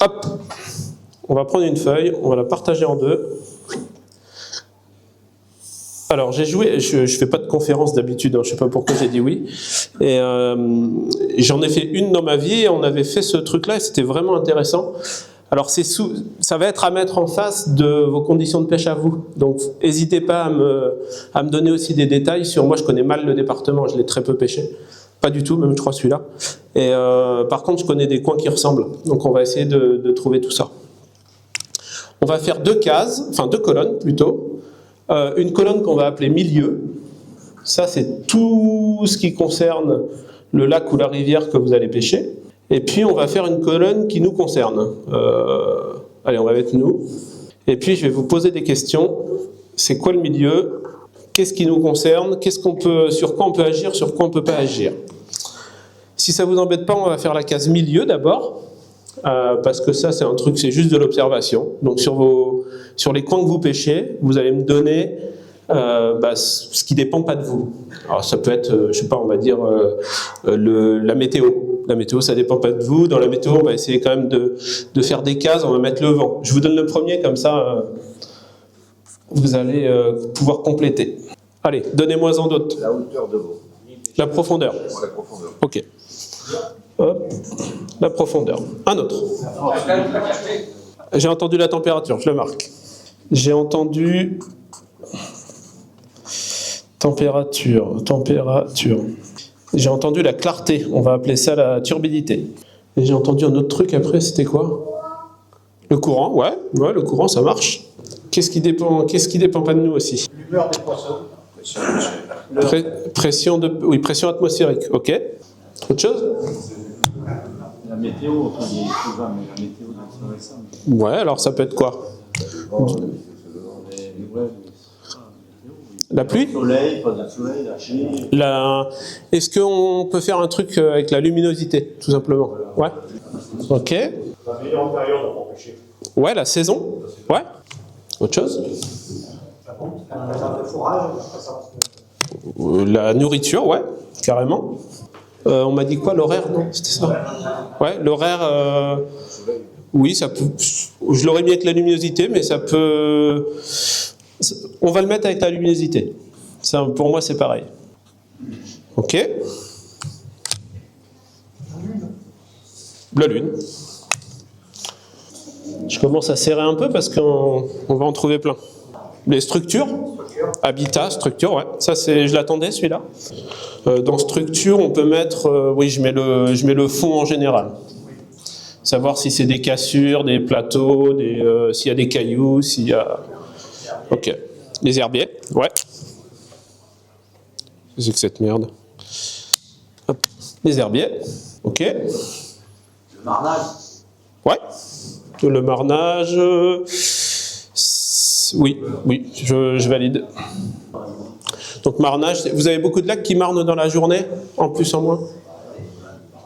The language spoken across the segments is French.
Hop, on va prendre une feuille, on va la partager en deux. Alors j'ai joué, je fais pas de conférence d'habitude, hein, je sais pas pourquoi j'ai dit oui. Et j'en ai fait une dans ma vie et on avait fait ce truc-là et c'était vraiment intéressant. Alors ça va être à mettre en face de vos conditions de pêche à vous. Donc n'hésitez pas à me donner aussi des détails sur, moi je connais mal le département, je l'ai très peu pêché. Pas du tout, même je crois celui-là. Et par contre je connais des coins qui ressemblent. Donc on va essayer de trouver tout ça. On va faire deux colonnes plutôt. Une colonne qu'on va appeler milieu. Ça c'est tout ce qui concerne le lac ou la rivière que vous allez pêcher. Et puis on va faire une colonne qui nous concerne. Allez, on va mettre nous. Et puis je vais vous poser des questions. C'est quoi le milieu? Qu'est-ce qui nous concerne? Sur quoi on peut agir? Sur quoi on ne peut pas agir? Si ça ne vous embête pas, on va faire la case milieu d'abord. Parce que ça, c'est un truc, c'est juste de l'observation. Donc sur les coins que vous pêchez, vous allez me donner ce qui ne dépend pas de vous. Alors ça peut être, je sais pas, on va dire la météo. La météo, ça ne dépend pas de vous. Dans la météo, on va essayer quand même de faire des cases, on va mettre le vent. Je vous donne le premier, comme ça, vous allez pouvoir compléter. Allez, donnez-moi-en d'autres. La hauteur de l'eau. La profondeur. La profondeur. Ok. Hop, la profondeur. Un autre. J'ai entendu la température, je le marque. J'ai entendu température. J'ai entendu la clarté, on va appeler ça la turbidité. Et j'ai entendu un autre truc après, c'était quoi? Le courant, ouais, le courant ça marche. Qu'est-ce qui dépend pas de nous aussi? L'humeur des poissons. Pression atmosphérique, ok. Autre chose? La météo, enfin, il y a souvent, mais la météo, c'est récent. Ouais, alors ça peut être quoi? La pluie? Le soleil, pas de soleil, la pluie. Est-ce qu'on peut faire un truc avec la luminosité, tout simplement? Ouais. Ok. La meilleure période pour pêcher. Ouais, la saison? Ouais. Autre chose? Le fourrage. La nourriture, ouais, carrément. On m'a dit quoi, l'horaire? Non, c'était ça? Ouais, l'horaire, oui, ça peut. Je l'aurais mis avec la luminosité, mais ça peut. On va le mettre avec la luminosité. Ça, pour moi, c'est pareil. Ok. La lune. Je commence à serrer un peu parce qu'on va en trouver plein. Les structures, habitat, structure, ouais. Ça, je l'attendais, celui-là. Dans structure, on peut mettre, oui, je mets le fond en général. Savoir si c'est des cassures, des plateaux, s'il y a des cailloux, s'il y a. Ok. Les herbiers, ouais. C'est que cette merde. Hop. Les herbiers, ok. Le marnage. Ouais. Le marnage. Oui, je valide. Donc marnage, vous avez beaucoup de lacs qui marnent dans la journée, en plus en moins?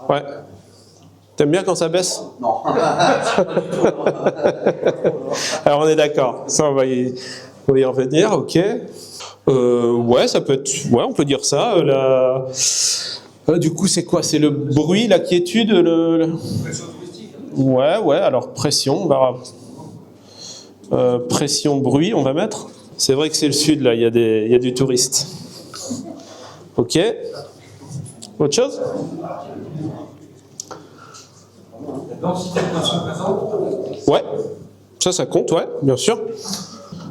Ouais. T'aimes bien quand ça baisse? Non. Alors on est d'accord, ça on va y revenir, ok. Ouais, ça peut être, ouais, on peut dire ça. Du coup, c'est quoi? C'est le bruit, la quiétude, Pression touristique. Ouais, alors pression, pression, bruit, on va mettre. C'est vrai que c'est le sud, là, il y a du touriste. Ok. Autre chose? La densité de poissons présente. Ouais. Ça compte, ouais, bien sûr.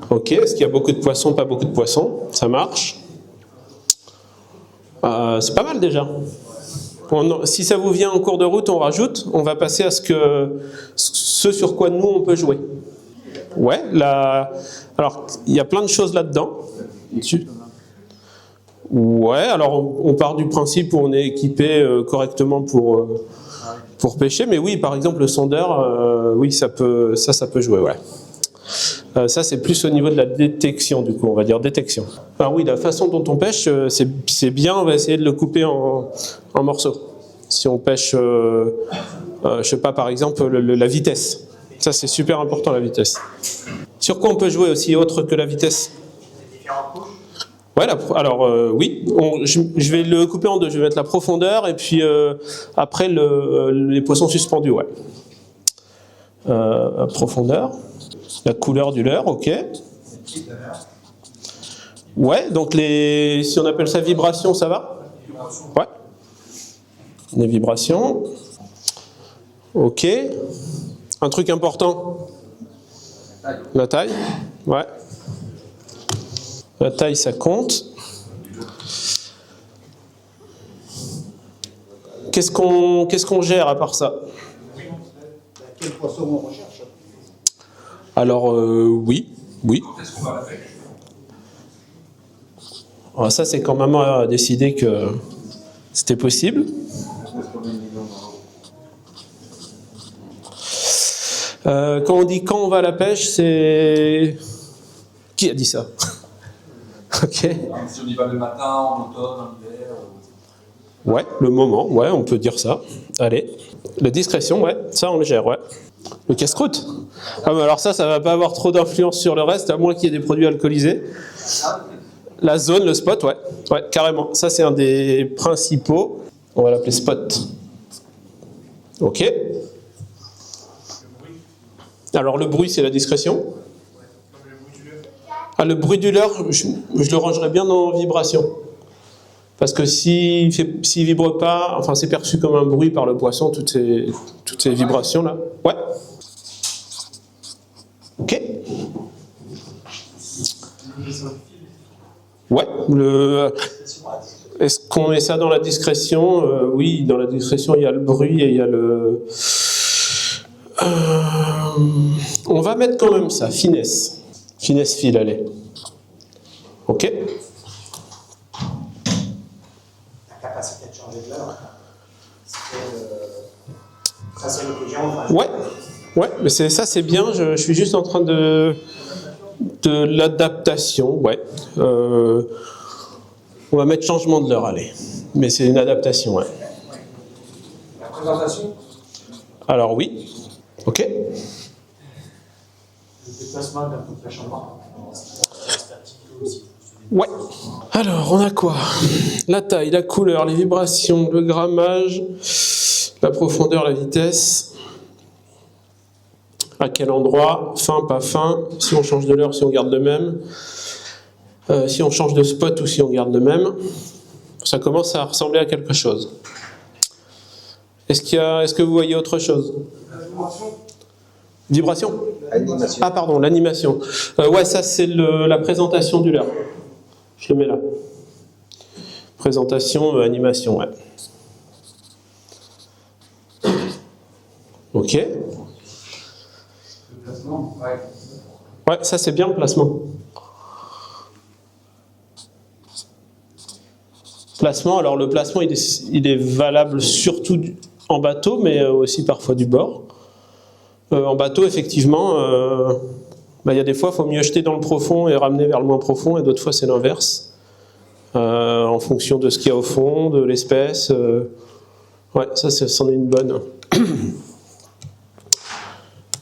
Ok, est-ce qu'il y a beaucoup de poissons, pas beaucoup de poissons? Ça marche. C'est pas mal déjà. Si ça vous vient en cours de route, on rajoute. On va passer à ce sur quoi nous, on peut jouer. Ouais, alors, il y a plein de choses là-dedans. Ouais, alors on part du principe où on est équipé correctement pour pêcher, mais oui, par exemple, le sondeur, oui, ça peut jouer, ouais. Ça, c'est plus au niveau de la détection, du coup, on va dire détection. Alors oui, la façon dont on pêche, c'est bien, on va essayer de le couper en morceaux. Si on pêche, je sais pas, par exemple, la vitesse. Ça, c'est super important, la vitesse. Sur quoi on peut jouer aussi, autre que la vitesse? Ouais, alors oui, je vais le couper en deux. Je vais mettre la profondeur et puis après les poissons suspendus, ouais. Profondeur. La couleur du leurre, ok. Ouais, donc si on appelle ça vibration, ça va? Ouais. Les vibrations. Ok. Un truc important. La taille. Ouais. La taille, ça compte. Qu'est-ce qu'on gère à part ça? Quel poisson on recherche? Alors, oui. Qu'est-ce qu'on va la pêche? Alors ça, c'est quand maman a décidé que c'était possible. Quand on dit quand on va à la pêche, c'est... Qui a dit ça? Ok. Si on y va le matin, en automne, en hiver. Ouais, le moment, ouais, on peut dire ça. Allez. La discrétion, ouais, ça on le gère, ouais. Le casse-croûte. Ah, mais alors ça va pas avoir trop d'influence sur le reste, à moins qu'il y ait des produits alcoolisés. La zone, le spot, ouais. Ouais, carrément. Ça, c'est un des principaux. On va l'appeler spot. Ok. Alors, le bruit, c'est la discrétion. Ah, le bruit du leurre, je le rangerais bien dans vibration. Parce que s'il vibre pas, enfin, c'est perçu comme un bruit par le poisson, toutes ces vibrations-là. Ouais. Ok. Ouais. Est-ce qu'on met ça dans la discrétion? Oui, dans la discrétion, il y a le bruit et il y a le... on va mettre quand même ça, finesse. Finesse fil, allez. Ok. La capacité de changer de l'heure. Ça, c'est le client. Ouais, mais ça, c'est bien. Je suis juste en train de l'adaptation, ouais. On va mettre changement de l'heure, allez. Mais c'est une adaptation, ouais. La présentation? Alors oui, ok. Le déplacement d'un coup de chambre. Ouais. Alors, on a quoi? La taille, la couleur, les vibrations, le grammage, la profondeur, la vitesse. À quel endroit? Fin, pas fin. Si on change de l'heure, si on garde le même. Si on change de spot ou si on garde le même. Ça commence à ressembler à quelque chose. Est-ce que vous voyez autre chose? Vibration? Animation. Ah pardon, l'animation. Ouais, ça c'est la présentation du leurre. Je le mets là. Présentation, animation, ouais. Ok. Le placement? Ouais. Ouais, ça c'est bien le placement. Placement, alors le placement il est valable surtout en bateau, mais aussi parfois du bord. En bateau, effectivement, il y a des fois, il faut mieux jeter dans le profond et ramener vers le moins profond, et d'autres fois, c'est l'inverse. En fonction de ce qu'il y a au fond, de l'espèce. Ouais, ça, c'en est une bonne.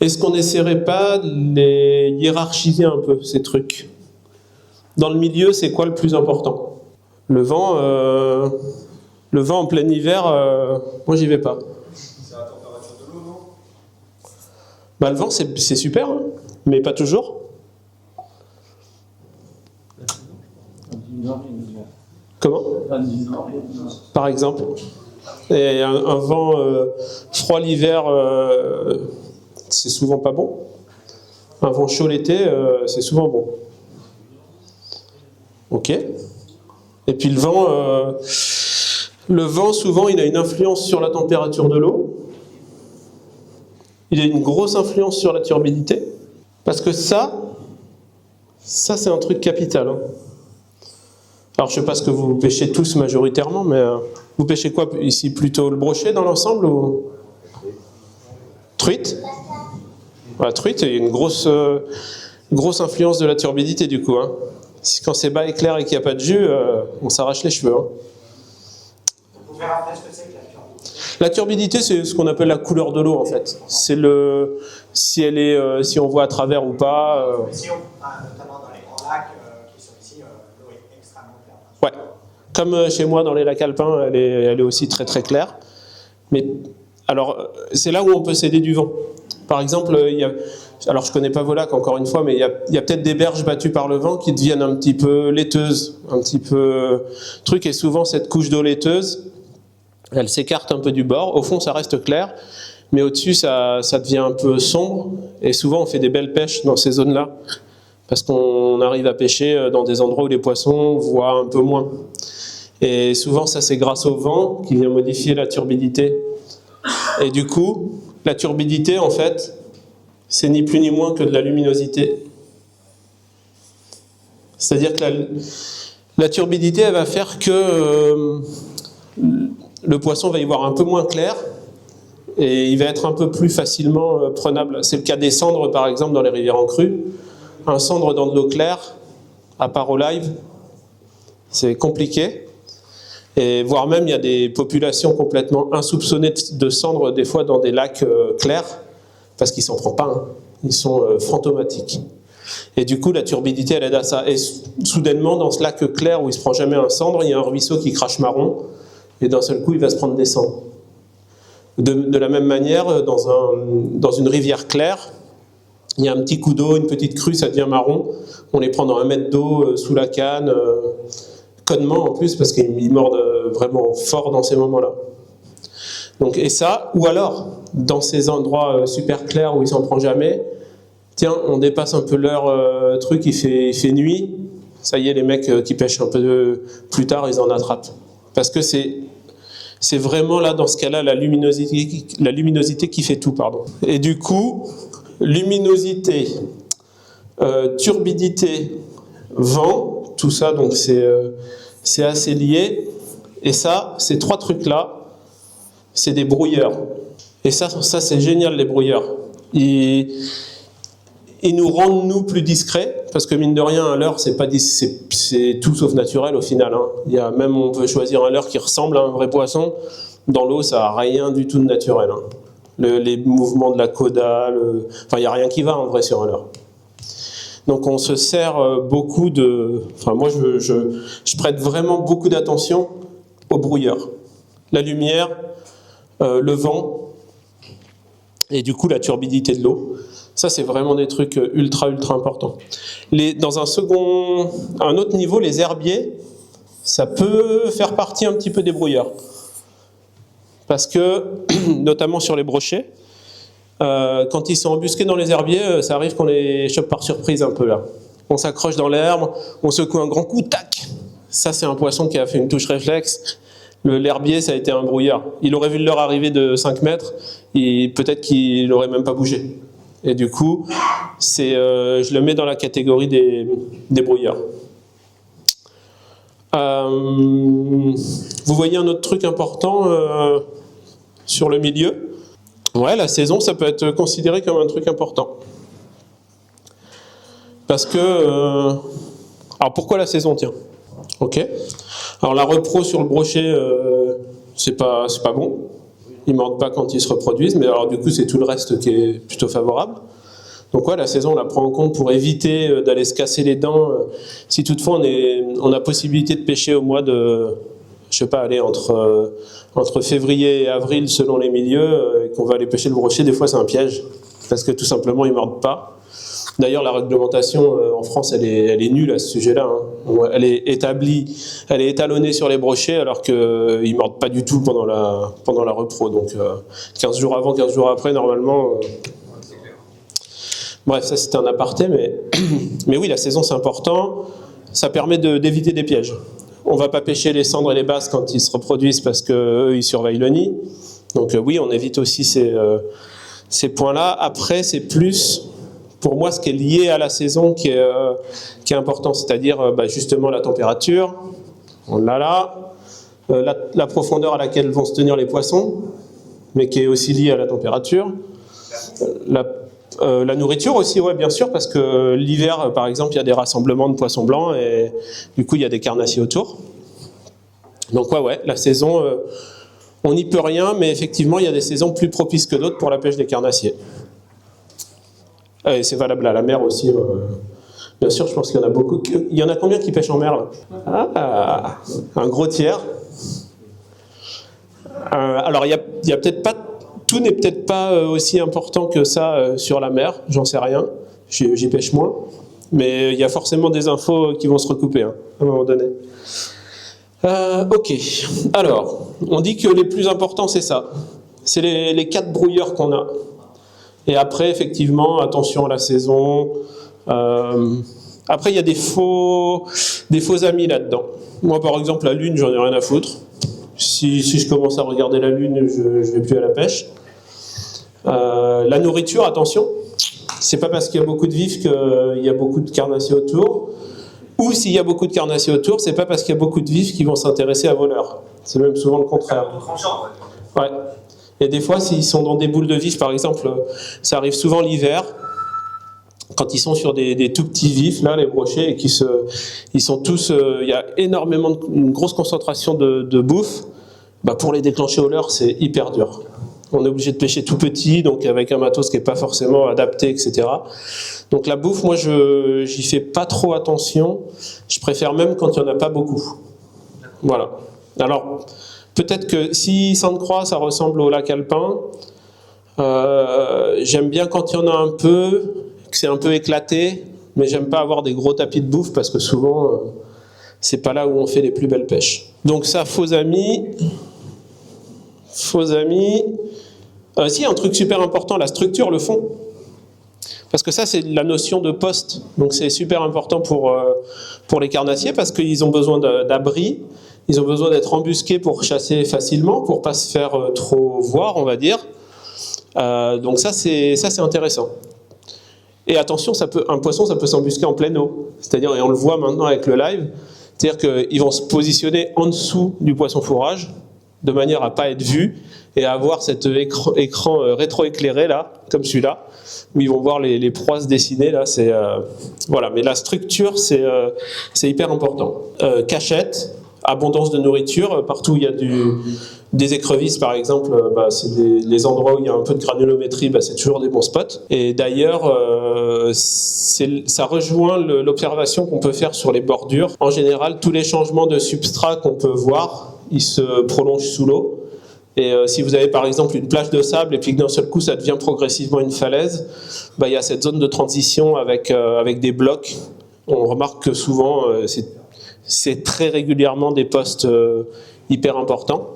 Est-ce qu'on n'essaierait pas de les hiérarchiser un peu, ces trucs? Dans le milieu, c'est quoi le plus important? Le vent en plein hiver, moi, j'y vais pas. C'est la température de l'eau, non? Le vent, c'est super, hein, mais pas toujours. Comment? Par exemple. Et un vent froid l'hiver, c'est souvent pas bon. Un vent chaud l'été, c'est souvent bon. Ok. Et puis le vent, souvent, il a une influence sur la température de l'eau. Il a une grosse influence sur la turbidité. Parce que ça c'est un truc capital. Hein. Alors, je ne sais pas ce que vous pêchez tous majoritairement, mais vous pêchez quoi ici? Plutôt le brochet dans l'ensemble ou truite? La truite, il y a une grosse influence de la turbidité du coup. Hein. Quand c'est bas et clair et qu'il n'y a pas de jus, on s'arrache les cheveux. Hein. Vous pouvez rappeler ce que c'est que la turbidité? La turbidité, c'est ce qu'on appelle la couleur de l'eau en fait. C'est si on voit à travers ou pas. Notamment dans les grands lacs qui sont ici, l'eau est extrêmement claire. Ouais. Comme chez moi dans les lacs alpins, elle est aussi très très claire. Mais Alors, c'est là où on peut s'aider du vent. Par exemple, alors je connais pas vos lacs encore une fois, mais il y a peut-être des berges battues par le vent qui deviennent un petit peu laiteuses, un petit peu truc, et souvent cette couche d'eau laiteuse, elle s'écarte un peu du bord. Au fond, ça reste clair, mais au-dessus, ça devient un peu sombre, et souvent on fait des belles pêches dans ces zones-là, parce qu'on arrive à pêcher dans des endroits où les poissons voient un peu moins. Et souvent, ça c'est grâce au vent qui vient modifier la turbidité. Et du coup, la turbidité, en fait, c'est ni plus ni moins que de la luminosité. C'est-à-dire que la turbidité, elle va faire que le poisson va y voir un peu moins clair et il va être un peu plus facilement prenable. C'est le cas des cendres, par exemple, dans les rivières en crue. Un cendre dans de l'eau claire, à part au live, c'est compliqué. Et voire même, il y a des populations complètement insoupçonnées de cendres, des fois dans des lacs clairs, parce qu'ils ne s'en prennent pas, hein. Ils sont fantomatiques. Et du coup, la turbidité, elle aide à ça. Et soudainement, dans ce lac clair où il ne se prend jamais un cendre, il y a un ruisseau qui crache marron, et d'un seul coup, il va se prendre des cendres. De la même manière, dans une rivière claire, il y a un petit coup d'eau, une petite crue, ça devient marron, on les prend dans 1 mètre d'eau sous la canne, connement en plus, parce qu'ils mordent vraiment fort dans ces moments-là. Donc, et ça, ou alors, dans ces endroits super clairs où il s'en prend jamais, tiens, on dépasse un peu leur truc, il fait nuit, ça y est, les mecs qui pêchent un peu plus tard, ils en attrapent. Parce que c'est vraiment là, dans ce cas-là, la luminosité qui fait tout, pardon. Et du coup, luminosité, turbidité, vent, tout ça, donc c'est assez lié. Et ça, ces 3 trucs-là, c'est des brouilleurs. Et ça c'est génial, les brouilleurs. Ils nous rendent, nous, plus discrets, parce que mine de rien, un leurre, c'est tout sauf naturel au final, hein. Même on peut choisir un leurre qui ressemble à un vrai poisson. Dans l'eau, ça n'a rien du tout de naturel, hein. Les mouvements de la caudale, enfin, il n'y a rien qui va en vrai sur un leurre. Donc on se sert beaucoup enfin moi je prête vraiment beaucoup d'attention aux brouilleurs. La lumière, le vent, et du coup la turbidité de l'eau. Ça c'est vraiment des trucs ultra importants. Dans un autre niveau, les herbiers, ça peut faire partie un petit peu des brouilleurs. Parce que, notamment sur les brochets, quand ils sont embusqués dans les herbiers, ça arrive qu'on les chope par surprise un peu là. On s'accroche dans l'herbe, on secoue un grand coup, tac. Ça c'est un poisson qui a fait une touche réflexe. L'herbier, ça a été un brouillard. Il aurait vu le leurre arriver de 5 mètres, et peut-être qu'il n'aurait même pas bougé. Et du coup, je le mets dans la catégorie des brouillards. Vous voyez un autre truc important sur le milieu ? Ouais, la saison, ça peut être considéré comme un truc important. Parce que... alors pourquoi la saison, tiens ? Ok. Alors la repro sur le brochet, c'est pas bon. Ils mordent pas quand ils se reproduisent, mais alors du coup c'est tout le reste qui est plutôt favorable. Donc ouais, la saison on la prend en compte pour éviter d'aller se casser les dents. Si toutefois on a possibilité de pêcher au mois de, je sais pas, aller entre février et avril selon les milieux, et qu'on va aller pêcher le brochet, des fois c'est un piège, parce que tout simplement ils mordent pas. D'ailleurs, la réglementation en France, elle est nulle à ce sujet-là, hein. Elle est établie, elle est étalonnée sur les brochets, alors qu'ils ne mordent pas du tout pendant la repro. Donc, 15 jours avant, 15 jours après, normalement... Bref, ça c'était un aparté, mais oui, la saison c'est important. Ça permet d'éviter des pièges. On ne va pas pêcher les cendres et les basses quand ils se reproduisent, parce qu'eux, ils surveillent le nid. Donc oui, on évite aussi ces points-là. Après, c'est plus... pour moi, ce qui est lié à la saison qui est important, c'est-à-dire justement la température, on l'a là, la profondeur à laquelle vont se tenir les poissons, mais qui est aussi liée à la température, la nourriture aussi, ouais, bien sûr, parce que l'hiver, par exemple, il y a des rassemblements de poissons blancs, et du coup, il y a des carnassiers autour. Donc ouais, la saison, on n'y peut rien, mais effectivement, il y a des saisons plus propices que d'autres pour la pêche des carnassiers. Et c'est valable à la mer aussi. Bien sûr, je pense qu'il y en a beaucoup. Il y en a combien qui pêchent en mer là ? Un gros tiers. Alors, il y a peut-être pas tout n'est peut-être pas aussi important que ça sur la mer, j'en sais rien, j'y pêche moins, mais il y a forcément des infos qui vont se recouper à un moment donné. Ok, alors, on dit que les plus importants c'est ça, c'est les 4 brouilleurs qu'on a. Et après, effectivement, attention à la saison. Après, il y a des faux amis là-dedans. Moi, par exemple, la lune, j'en ai rien à foutre. Si je commence à regarder la lune, je vais plus à la pêche. La nourriture, attention. C'est pas parce qu'il y a beaucoup de vifs qu'il y a beaucoup de carnassiers autour. Ou s'il y a beaucoup de carnassiers autour, c'est pas parce qu'il y a beaucoup de vifs qu'ils vont s'intéresser à vos leurres. C'est même souvent le contraire. Ouais. Et des fois, s'ils sont dans des boules de vifs, par exemple, ça arrive souvent l'hiver, quand ils sont sur des tout petits vifs, là, les brochets, et ils sont tous, il y a énormément, une grosse concentration de bouffe, bah pour les déclencher au leurre, c'est hyper dur. On est obligé de pêcher tout petit, donc avec un matos qui n'est pas forcément adapté, etc. Donc la bouffe, moi, j'y fais pas trop attention. Je préfère même quand il n'y en a pas beaucoup. Voilà. Alors, peut-être que si Sainte-Croix, ça ressemble au lac alpin, j'aime bien quand il y en a un peu, que c'est un peu éclaté, mais j'aime pas avoir des gros tapis de bouffe parce que souvent, c'est pas là où on fait les plus belles pêches. Donc ça, faux amis. Si, un truc super important, la structure, le fond. Parce que ça, c'est la notion de poste. Donc c'est super important pour les carnassiers parce qu'ils ont besoin d'abri, ils ont besoin d'être embusqués pour chasser facilement, pour pas se faire trop voir, on va dire. Donc ça, c'est intéressant. Et attention, un poisson, ça peut s'embusquer en pleine eau. C'est-à-dire, et on le voit maintenant avec le live, c'est-à-dire qu'ils vont se positionner en dessous du poisson fourrage, de manière à pas être vus et à avoir cet écran rétroéclairé là, comme celui-là, où ils vont voir les proies se dessiner là. Voilà. Mais la structure, c'est hyper important. Cachette, abondance de nourriture, partout où il y a des écrevisses par exemple, c'est les endroits où il y a un peu de granulométrie, c'est toujours des bons spots. Et d'ailleurs, ça rejoint l'observation qu'on peut faire sur les bordures. En général, tous les changements de substrat qu'on peut voir, ils se prolongent sous l'eau. Et si vous avez par exemple une plage de sable et puis que d'un seul coup ça devient progressivement une falaise, il y a cette zone de transition avec des blocs. On remarque que souvent c'est très régulièrement des postes hyper importants.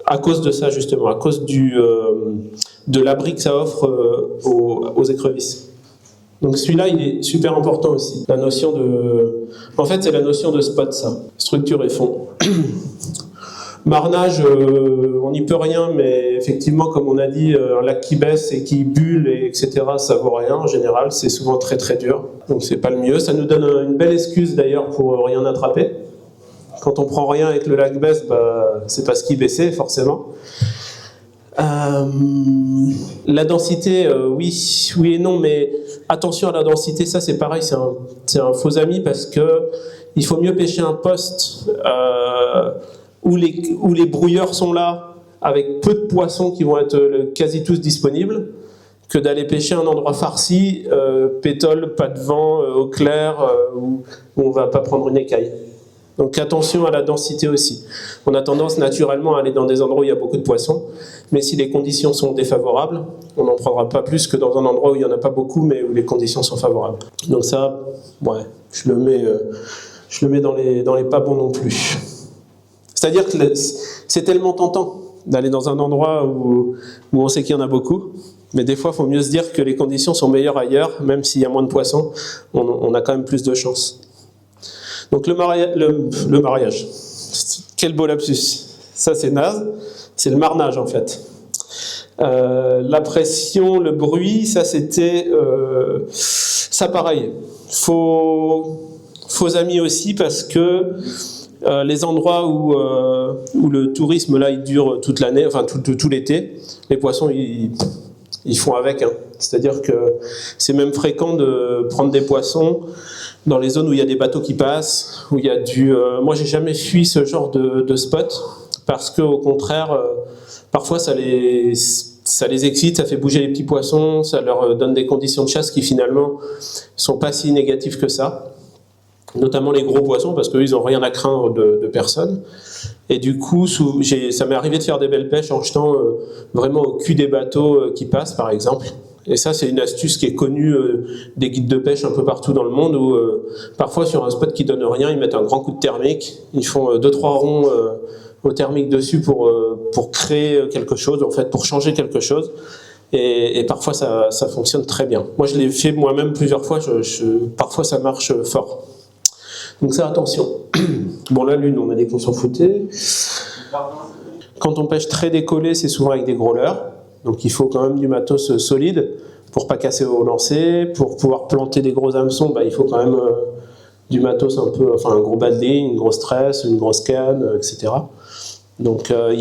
À cause de ça justement, à cause de l'abri que ça offre aux écrevisses. Donc celui-là, il est super important aussi. La notion en fait, c'est la notion de spot, ça. Structure et fond. Marnage, on n'y peut rien, mais effectivement, comme on a dit, un lac qui baisse et qui bulle, etc., ça vaut rien. En général, c'est souvent très très dur. Donc c'est pas le mieux. Ça nous donne une belle excuse d'ailleurs pour rien attraper. Quand on prend rien et que le lac baisse, c'est parce qu'il baissait, forcément. La densité, oui et non, mais attention à la densité, ça c'est pareil, c'est un faux ami parce que il faut mieux pêcher un poste où les brouilleurs sont là, avec peu de poissons qui vont être quasi tous disponibles, que d'aller pêcher un endroit farci, pétole, pas de vent, au clair, où on va pas prendre une écaille. Donc attention à la densité aussi. On a tendance naturellement à aller dans des endroits où il y a beaucoup de poissons, mais si les conditions sont défavorables, on n'en prendra pas plus que dans un endroit où il n'y en a pas beaucoup, mais où les conditions sont favorables. Donc ça, ouais, je le mets dans les pas bons non plus. C'est-à-dire que c'est tellement tentant d'aller dans un endroit où on sait qu'il y en a beaucoup, mais des fois, il faut mieux se dire que les conditions sont meilleures ailleurs, même s'il y a moins de poissons, on a quand même plus de chance. Donc le mariage, quel beau lapsus, ça c'est naze, c'est le marnage en fait. La pression, le bruit, ça c'était, ça pareil, faux amis aussi parce que les endroits où le tourisme là il dure toute l'année, enfin tout l'été, les poissons ils font avec, hein. C'est-à-dire que c'est même fréquent de prendre des poissons dans les zones où il y a des bateaux qui passent, où il y a moi, j'ai jamais fui ce genre de spot, parce qu'au contraire, parfois ça les excite, ça fait bouger les petits poissons, ça leur donne des conditions de chasse qui finalement sont pas si négatives que ça. notamment les gros poissons, parce qu'eux, ils n'ont rien à craindre de personne. Et du coup, ça m'est arrivé de faire des belles pêches en jetant vraiment au cul des bateaux qui passent, par exemple. Et ça, c'est une astuce qui est connue des guides de pêche un peu partout dans le monde, où parfois sur un spot qui donne rien, ils mettent un grand coup de thermique, ils font 2-3 ronds au thermique dessus pour créer quelque chose, en fait, pour changer quelque chose. Et parfois, ça fonctionne très bien. Moi, je l'ai fait moi-même plusieurs fois, parfois ça marche fort. Donc ça, attention. Bon, la lune, on a dit qu'on s'en foutait. Quand on pêche très décollé, c'est souvent avec des gros leurres. Donc il faut quand même du matos solide pour pas casser au lancer. Pour pouvoir planter des gros hameçons, il faut quand même du matos un peu, enfin un gros badly, une grosse tresse, une grosse canne, etc. Donc il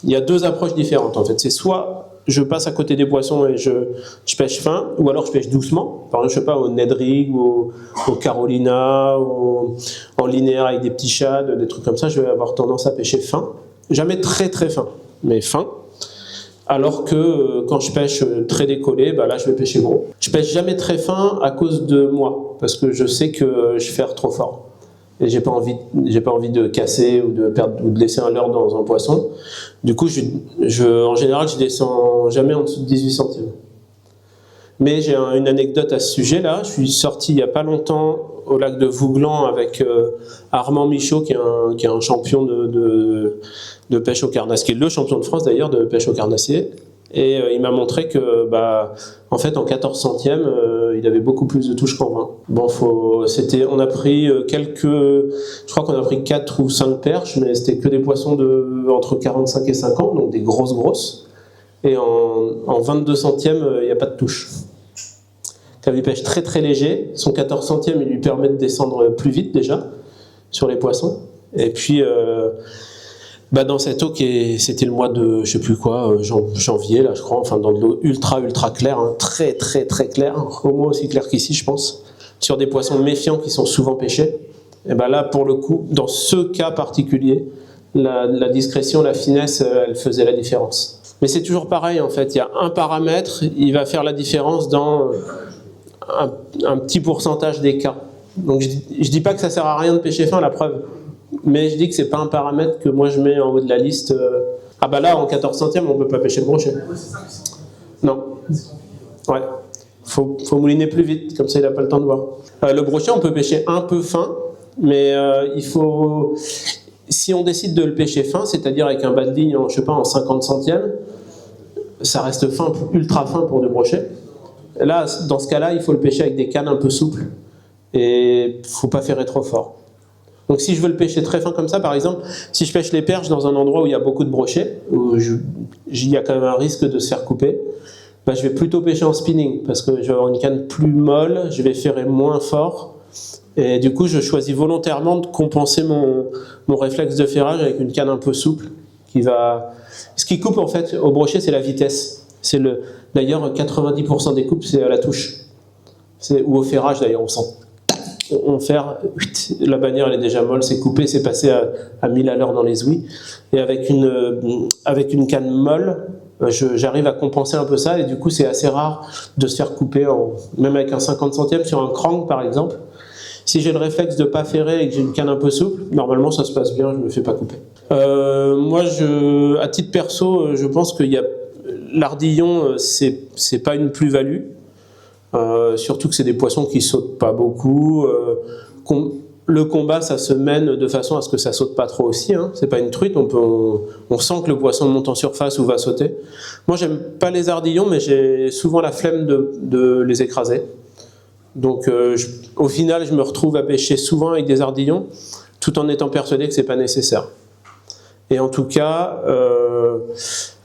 y a deux approches différentes en fait. C'est soit je passe à côté des poissons et je pêche fin, ou alors je pêche doucement. Par exemple, je sais pas, au Ned Rig, au Carolina, en linéaire avec des petits shads, des trucs comme ça, je vais avoir tendance à pêcher fin. Jamais très très fin, mais fin. Alors que quand je pêche très décollé, là je vais pêcher gros. Je pêche jamais très fin à cause de moi, parce que je sais que je ferre trop fort. Et j'ai pas envie de casser ou de laisser un leurre dans un poisson. Du coup, en général, je descends jamais en dessous de 18 centièmes. Mais j'ai une anecdote à ce sujet-là. Je suis sorti il y a pas longtemps au lac de Vouglan avec Armand Michaud, qui est un champion de pêche au carnassier, qui est le champion de France d'ailleurs de pêche au carnassier. Et il m'a montré que, en fait, en 14 centièmes, il avait beaucoup plus de touches qu'en 20. Bon, on a pris je crois qu'on a pris 4 ou 5 perches, mais c'était que des poissons entre 45 et 50, donc des grosses. Et en 22 centièmes, il n'y a pas de touche. Quand il pêche très très léger, son 14 centièmes, il lui permet de descendre plus vite déjà sur les poissons. Et puis, dans cette eau c'était le mois de, je sais plus quoi, janvier, là je crois, enfin dans de l'eau ultra claire, très très très claire, au moins aussi claire qu'ici je pense, sur des poissons méfiants qui sont souvent pêchés. Et là pour le coup, dans ce cas particulier, la discrétion, la finesse, elle faisait la différence. Mais c'est toujours pareil en fait, il y a un paramètre, il va faire la différence dans un petit pourcentage des cas. Donc je dis pas que ça sert à rien de pêcher fin, la preuve. Mais je dis que c'est pas un paramètre que moi je mets en haut de la liste. Là, en 14 centièmes, on peut pas pêcher le brochet. Non. Ouais. Faut mouliner plus vite, comme ça il n'a pas le temps de voir. Le brochet, on peut pêcher un peu fin, mais si on décide de le pêcher fin, c'est-à-dire avec un bas de ligne en 50 centièmes, ça reste fin, ultra fin pour du brochet. Là, dans ce cas-là, il faut le pêcher avec des cannes un peu souples et faut pas ferrer trop fort. Donc si je veux le pêcher très fin comme ça, par exemple, si je pêche les perches dans un endroit où il y a beaucoup de brochets, où il y a quand même un risque de se faire couper, je vais plutôt pêcher en spinning, parce que je vais avoir une canne plus molle, je vais ferrer moins fort, et du coup je choisis volontairement de compenser mon réflexe de ferrage avec une canne un peu souple, Ce qui coupe en fait au brochet, c'est la vitesse. D'ailleurs 90% des coupes, c'est à la touche. Ou au ferrage d'ailleurs, on ferre, la bannière elle est déjà molle, c'est coupé, c'est passé à 1000 à l'heure dans les ouïes. Et avec une canne molle, j'arrive à compenser un peu ça, et du coup c'est assez rare de se faire couper, même avec un 50 centièmes sur un crank par exemple. Si j'ai le réflexe de pas ferrer et que j'ai une canne un peu souple, normalement ça se passe bien, je me fais pas couper. Moi, à titre perso, je pense que l'ardillon, c'est pas une plus-value. Surtout que c'est des poissons qui sautent pas beaucoup. Le combat, ça se mène de façon à ce que ça saute pas trop aussi. C'est pas une truite, on sent que le poisson monte en surface ou va sauter. Moi, j'aime pas les ardillons, mais j'ai souvent la flemme de les écraser. Donc, au final, je me retrouve à pêcher souvent avec des ardillons, tout en étant persuadé que c'est pas nécessaire. Et en tout cas,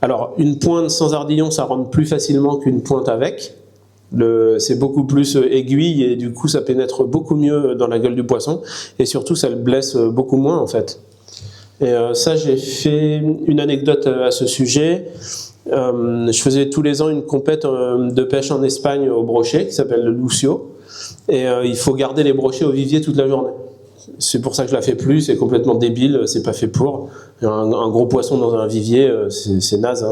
alors une pointe sans ardillon, ça rentre plus facilement qu'une pointe avec. C'est beaucoup plus aiguille et du coup ça pénètre beaucoup mieux dans la gueule du poisson, et surtout ça le blesse beaucoup moins en fait. Et ça, j'ai fait une anecdote à ce sujet. Je faisais tous les ans une compète de pêche en Espagne au brochet qui s'appelle le Lucio, et il faut garder les brochets au vivier toute la journée. C'est pour ça que je la fais plus, c'est complètement débile, c'est pas fait pour. Un gros poisson dans un vivier, c'est naze,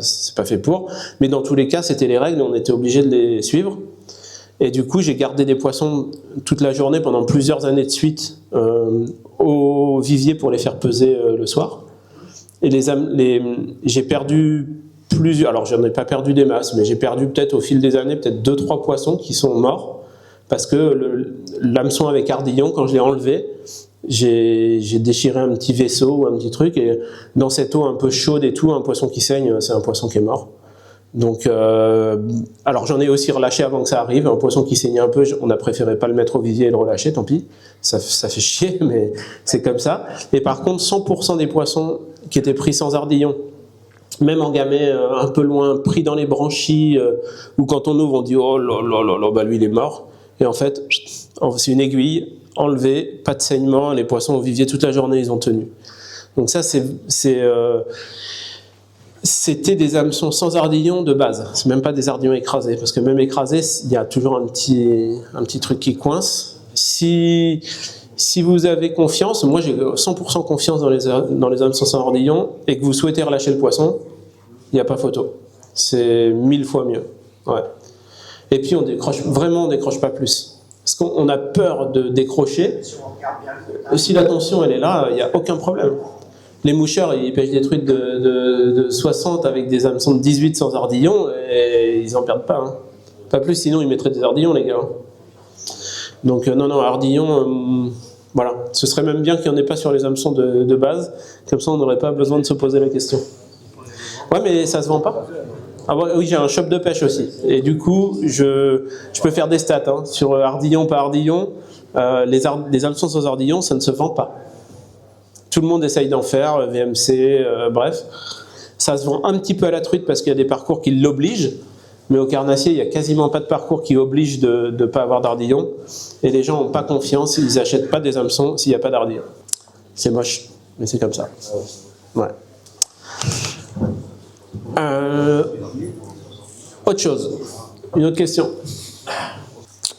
c'est pas fait pour. Mais dans tous les cas, c'était les règles, on était obligé de les suivre. Et du coup, j'ai gardé des poissons toute la journée pendant plusieurs années de suite au vivier pour les faire peser le soir. Et j'ai perdu plusieurs, alors j'en ai pas perdu des masses, mais j'ai perdu peut-être au fil des années, peut-être 2-3 poissons qui sont morts, parce que l'hameçon avec ardillon, quand je l'ai enlevé, j'ai déchiré un petit vaisseau ou un petit truc, et dans cette eau un peu chaude et tout, un poisson qui saigne, c'est un poisson qui est mort. Donc, alors j'en ai aussi relâché avant que ça arrive, un poisson qui saignait un peu, on a préféré pas le mettre au vivier et le relâcher, tant pis, ça fait chier, mais c'est comme ça. Et par contre, 100% des poissons qui étaient pris sans ardillon, même en gamet un peu loin, pris dans les branchies, ou quand on ouvre on dit oh là là là là, bah lui il est mort, et en fait c'est une aiguille, enlevée, pas de saignement, les poissons au vivier toute la journée ils ont tenu. Donc ça c'était des hameçons sans ardillon de base, c'est même pas des ardillons écrasés, parce que même écrasés, il y a toujours un petit truc qui coince. Si vous avez confiance, moi j'ai 100% confiance dans les hameçons sans ardillon, et que vous souhaitez relâcher le poisson, il n'y a pas photo. C'est 1000 fois mieux. Ouais. Et puis on décroche pas plus. Parce qu'on a peur de décrocher. Si la tension elle est là, il n'y a aucun problème. Les moucheurs, ils pêchent des trucs de 60 avec des hameçons de 18 sans ardillon, et ils en perdent pas. Hein. Pas plus, sinon ils mettraient des ardillons, les gars. Donc non, ardillon, voilà. Ce serait même bien qu'il n'y en ait pas sur les hameçons de base, comme ça on n'aurait pas besoin de se poser la question. Ouais, mais ça se vend pas. Ah oui, j'ai un shop de pêche aussi, et du coup je peux faire des stats hein, sur ardillon par ardillon. Les hameçons sans ardillon, ça ne se vend pas. Tout le monde essaye d'en faire, VMC, bref. Ça se vend un petit peu à la truite parce qu'il y a des parcours qui l'obligent, mais au carnassier, il n'y a quasiment pas de parcours qui oblige de ne pas avoir d'ardillon. Et les gens n'ont pas confiance, ils n'achètent pas des hameçons s'il n'y a pas d'ardillon. C'est moche, mais c'est comme ça. Ouais. Autre chose, une autre question.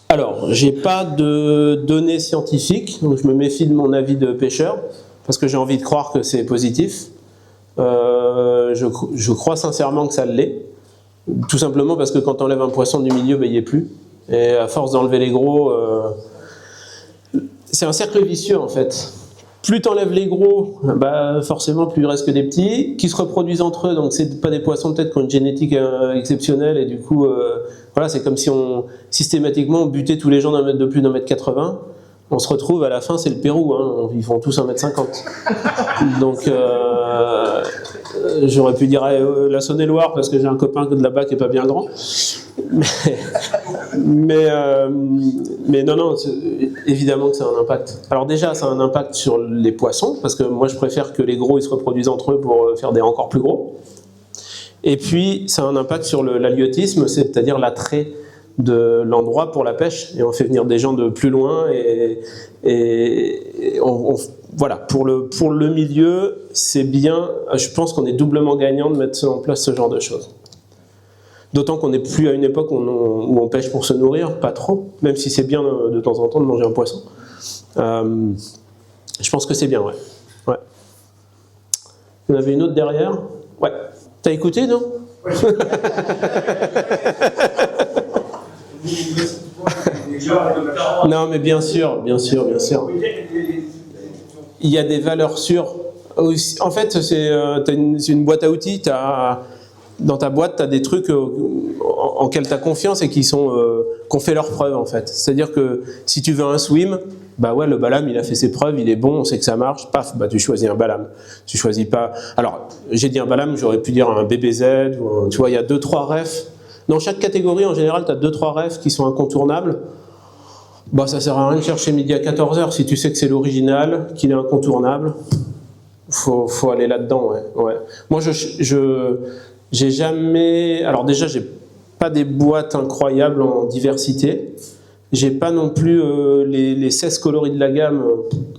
Alors, j'ai pas de données scientifiques, donc je me méfie de mon avis de pêcheur, parce que j'ai envie de croire que c'est positif. Je crois sincèrement que ça l'est, tout simplement parce que quand on enlève un poisson du milieu, ben, il n'y est plus. Et à force d'enlever les gros, c'est un cercle vicieux en fait. Plus tu enlèves les gros, bah forcément plus il reste que des petits, qui se reproduisent entre eux, donc c'est pas des poissons peut-être qui ont une génétique exceptionnelle, et du coup, voilà, c'est comme si on systématiquement butait tous les gens de plus d'1,80 m. On se retrouve à la fin, c'est le Pérou, hein, ils font tous 1,50 m. Donc j'aurais pu dire la Saône-et-Loire parce que j'ai un copain de là-bas qui est pas bien grand. Mais non, évidemment que ça a un impact. Alors déjà, ça a un impact sur les poissons, parce que moi je préfère que les gros ils se reproduisent entre eux pour faire des encore plus gros. Et puis ça a un impact sur l'halieutisme, c'est-à-dire l'attrait de l'endroit pour la pêche, et on fait venir des gens de plus loin, et voilà, pour le milieu, c'est bien, je pense qu'on est doublement gagnant de mettre en place ce genre de choses. D'autant qu'on n'est plus à une époque où on pêche pour se nourrir, pas trop, même si c'est bien de temps en temps de manger un poisson. Je pense que c'est bien, ouais. Il y en avait une autre derrière. Ouais. T'as écouté, non? Oui. Non, mais bien sûr. Il y a des valeurs sûres. En fait, c'est une boîte à outils. Dans ta boîte, tu as des trucs en lesquels tu as confiance et qui ont fait leurs preuves, en fait. C'est-à-dire que si tu veux un swim, bah ouais, le Balam, il a fait ses preuves, il est bon, on sait que ça marche, paf, bah tu choisis un Balam. Tu choisis pas... Alors, j'ai dit un Balam, j'aurais pu dire un BBZ, tu vois, il y a 2-3 refs. Dans chaque catégorie, en général, tu as 2-3 refs qui sont incontournables. Bah, ça sert à rien de chercher midi à 14h. Si tu sais que c'est l'original, qu'il est incontournable, faut aller là-dedans, ouais. Moi, j'ai jamais... Alors déjà, j'ai pas des boîtes incroyables en diversité. J'ai pas non plus les 16 coloris de la gamme.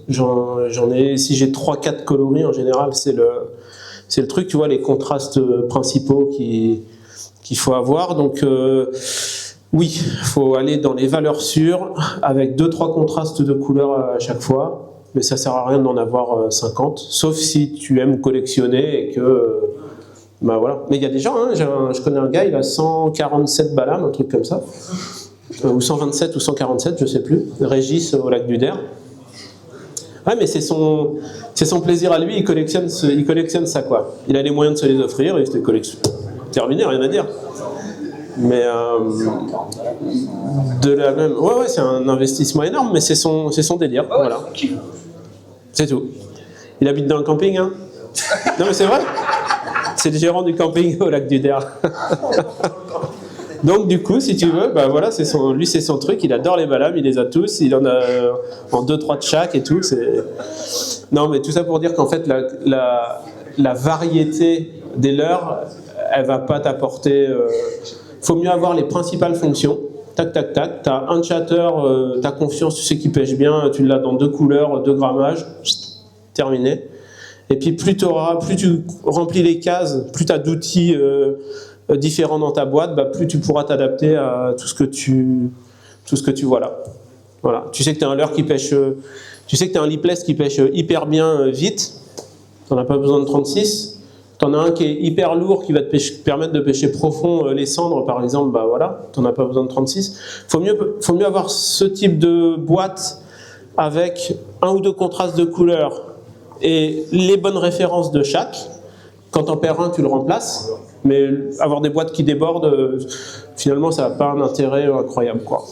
J'en ai... Si j'ai 3-4 coloris, en général, c'est le truc, tu vois, les contrastes principaux qu'il faut avoir. Donc, oui, il faut aller dans les valeurs sûres, avec 2-3 contrastes de couleurs à chaque fois. Mais ça sert à rien d'en avoir 50, sauf si tu aimes collectionner et que... bah voilà. Mais il y a des gens, hein, je connais un gars, il a 147 Balam, un truc comme ça. ou 127 ou 147, je sais plus, Régis au lac du Der. Ouais, mais c'est son plaisir à lui, il collectionne ça, quoi. Il a les moyens de se les offrir, et il se les collectionne. Terminé, rien à dire. Mais de la même... Ouais, c'est un investissement énorme, mais c'est son délire, voilà. C'est tout. Il habite dans le camping, hein. Non, mais c'est vrai. C'est le gérant du camping au lac du Der. Donc du coup, si tu veux, bah voilà, lui c'est son truc, il adore les balames, il les a tous, il en a en 2-3 de chaque et tout. Non, mais tout ça pour dire qu'en fait, la variété des leurres, elle va pas t'apporter... faut mieux avoir les principales fonctions. Tac, tac, tac, t'as un chatter, t'as confiance, tu sais qu'il pêche bien, tu l'as dans 2 couleurs, 2 grammages, terminé. Et puis plus tu remplis les cases, plus tu as d'outils différents dans ta boîte, bah, plus tu pourras t'adapter à tout ce que tu vois là. Voilà. Tu sais que tu as un leurre qui pêche, tu sais que tu as un lipless qui pêche hyper bien vite, tu n'en as pas besoin de 36. Tu en as un qui est hyper lourd, qui va te permettre de pêcher profond, les cendres par exemple, bah voilà, tu n'en as pas besoin de 36. Faut mieux avoir ce type de boîte avec 1 ou 2 contrastes de couleurs et les bonnes références de chaque. Quand t'en perds un, tu le remplaces. Mais avoir des boîtes qui débordent, finalement, ça n'a pas un intérêt incroyable, quoi.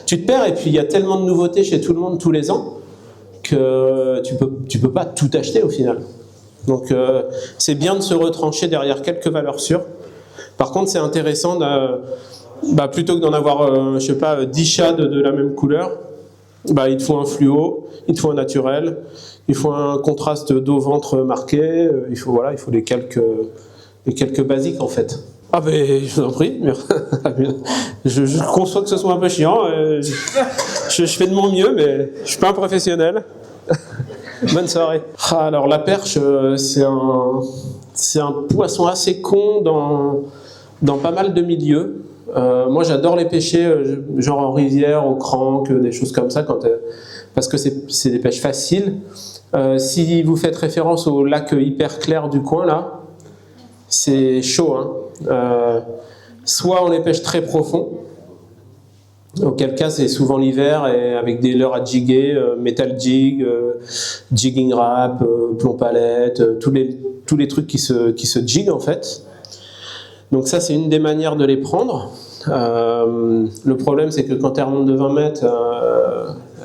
Tu te perds, et puis il y a tellement de nouveautés chez tout le monde tous les ans que tu peux pas tout acheter au final. Donc c'est bien de se retrancher derrière quelques valeurs sûres. Par contre, c'est intéressant, plutôt que d'en avoir, 10 shades de la même couleur, il te faut un fluo, il te faut un naturel, il faut un contraste dos-ventre marqué, il faut les quelques basiques en fait. Ah ben, je vous en prie, je conçois que ce soit un peu chiant, je fais de mon mieux, mais je suis pas un professionnel. Bonne soirée. Alors la perche, c'est un poisson assez con dans pas mal de milieux. Moi j'adore les pêcher, genre en rivière, au crank, des choses comme ça, parce que c'est des pêches faciles. Si vous faites référence au lac hyper clair du coin là, c'est chaud, hein. Soit on les pêche très profond, auquel cas c'est souvent l'hiver et avec des leurres à jigger, metal jig, jigging wrap, plomb palette, tous les trucs qui se jiguent en fait. Donc ça c'est une des manières de les prendre. Le problème c'est que quand elles remontent de 20 mètres,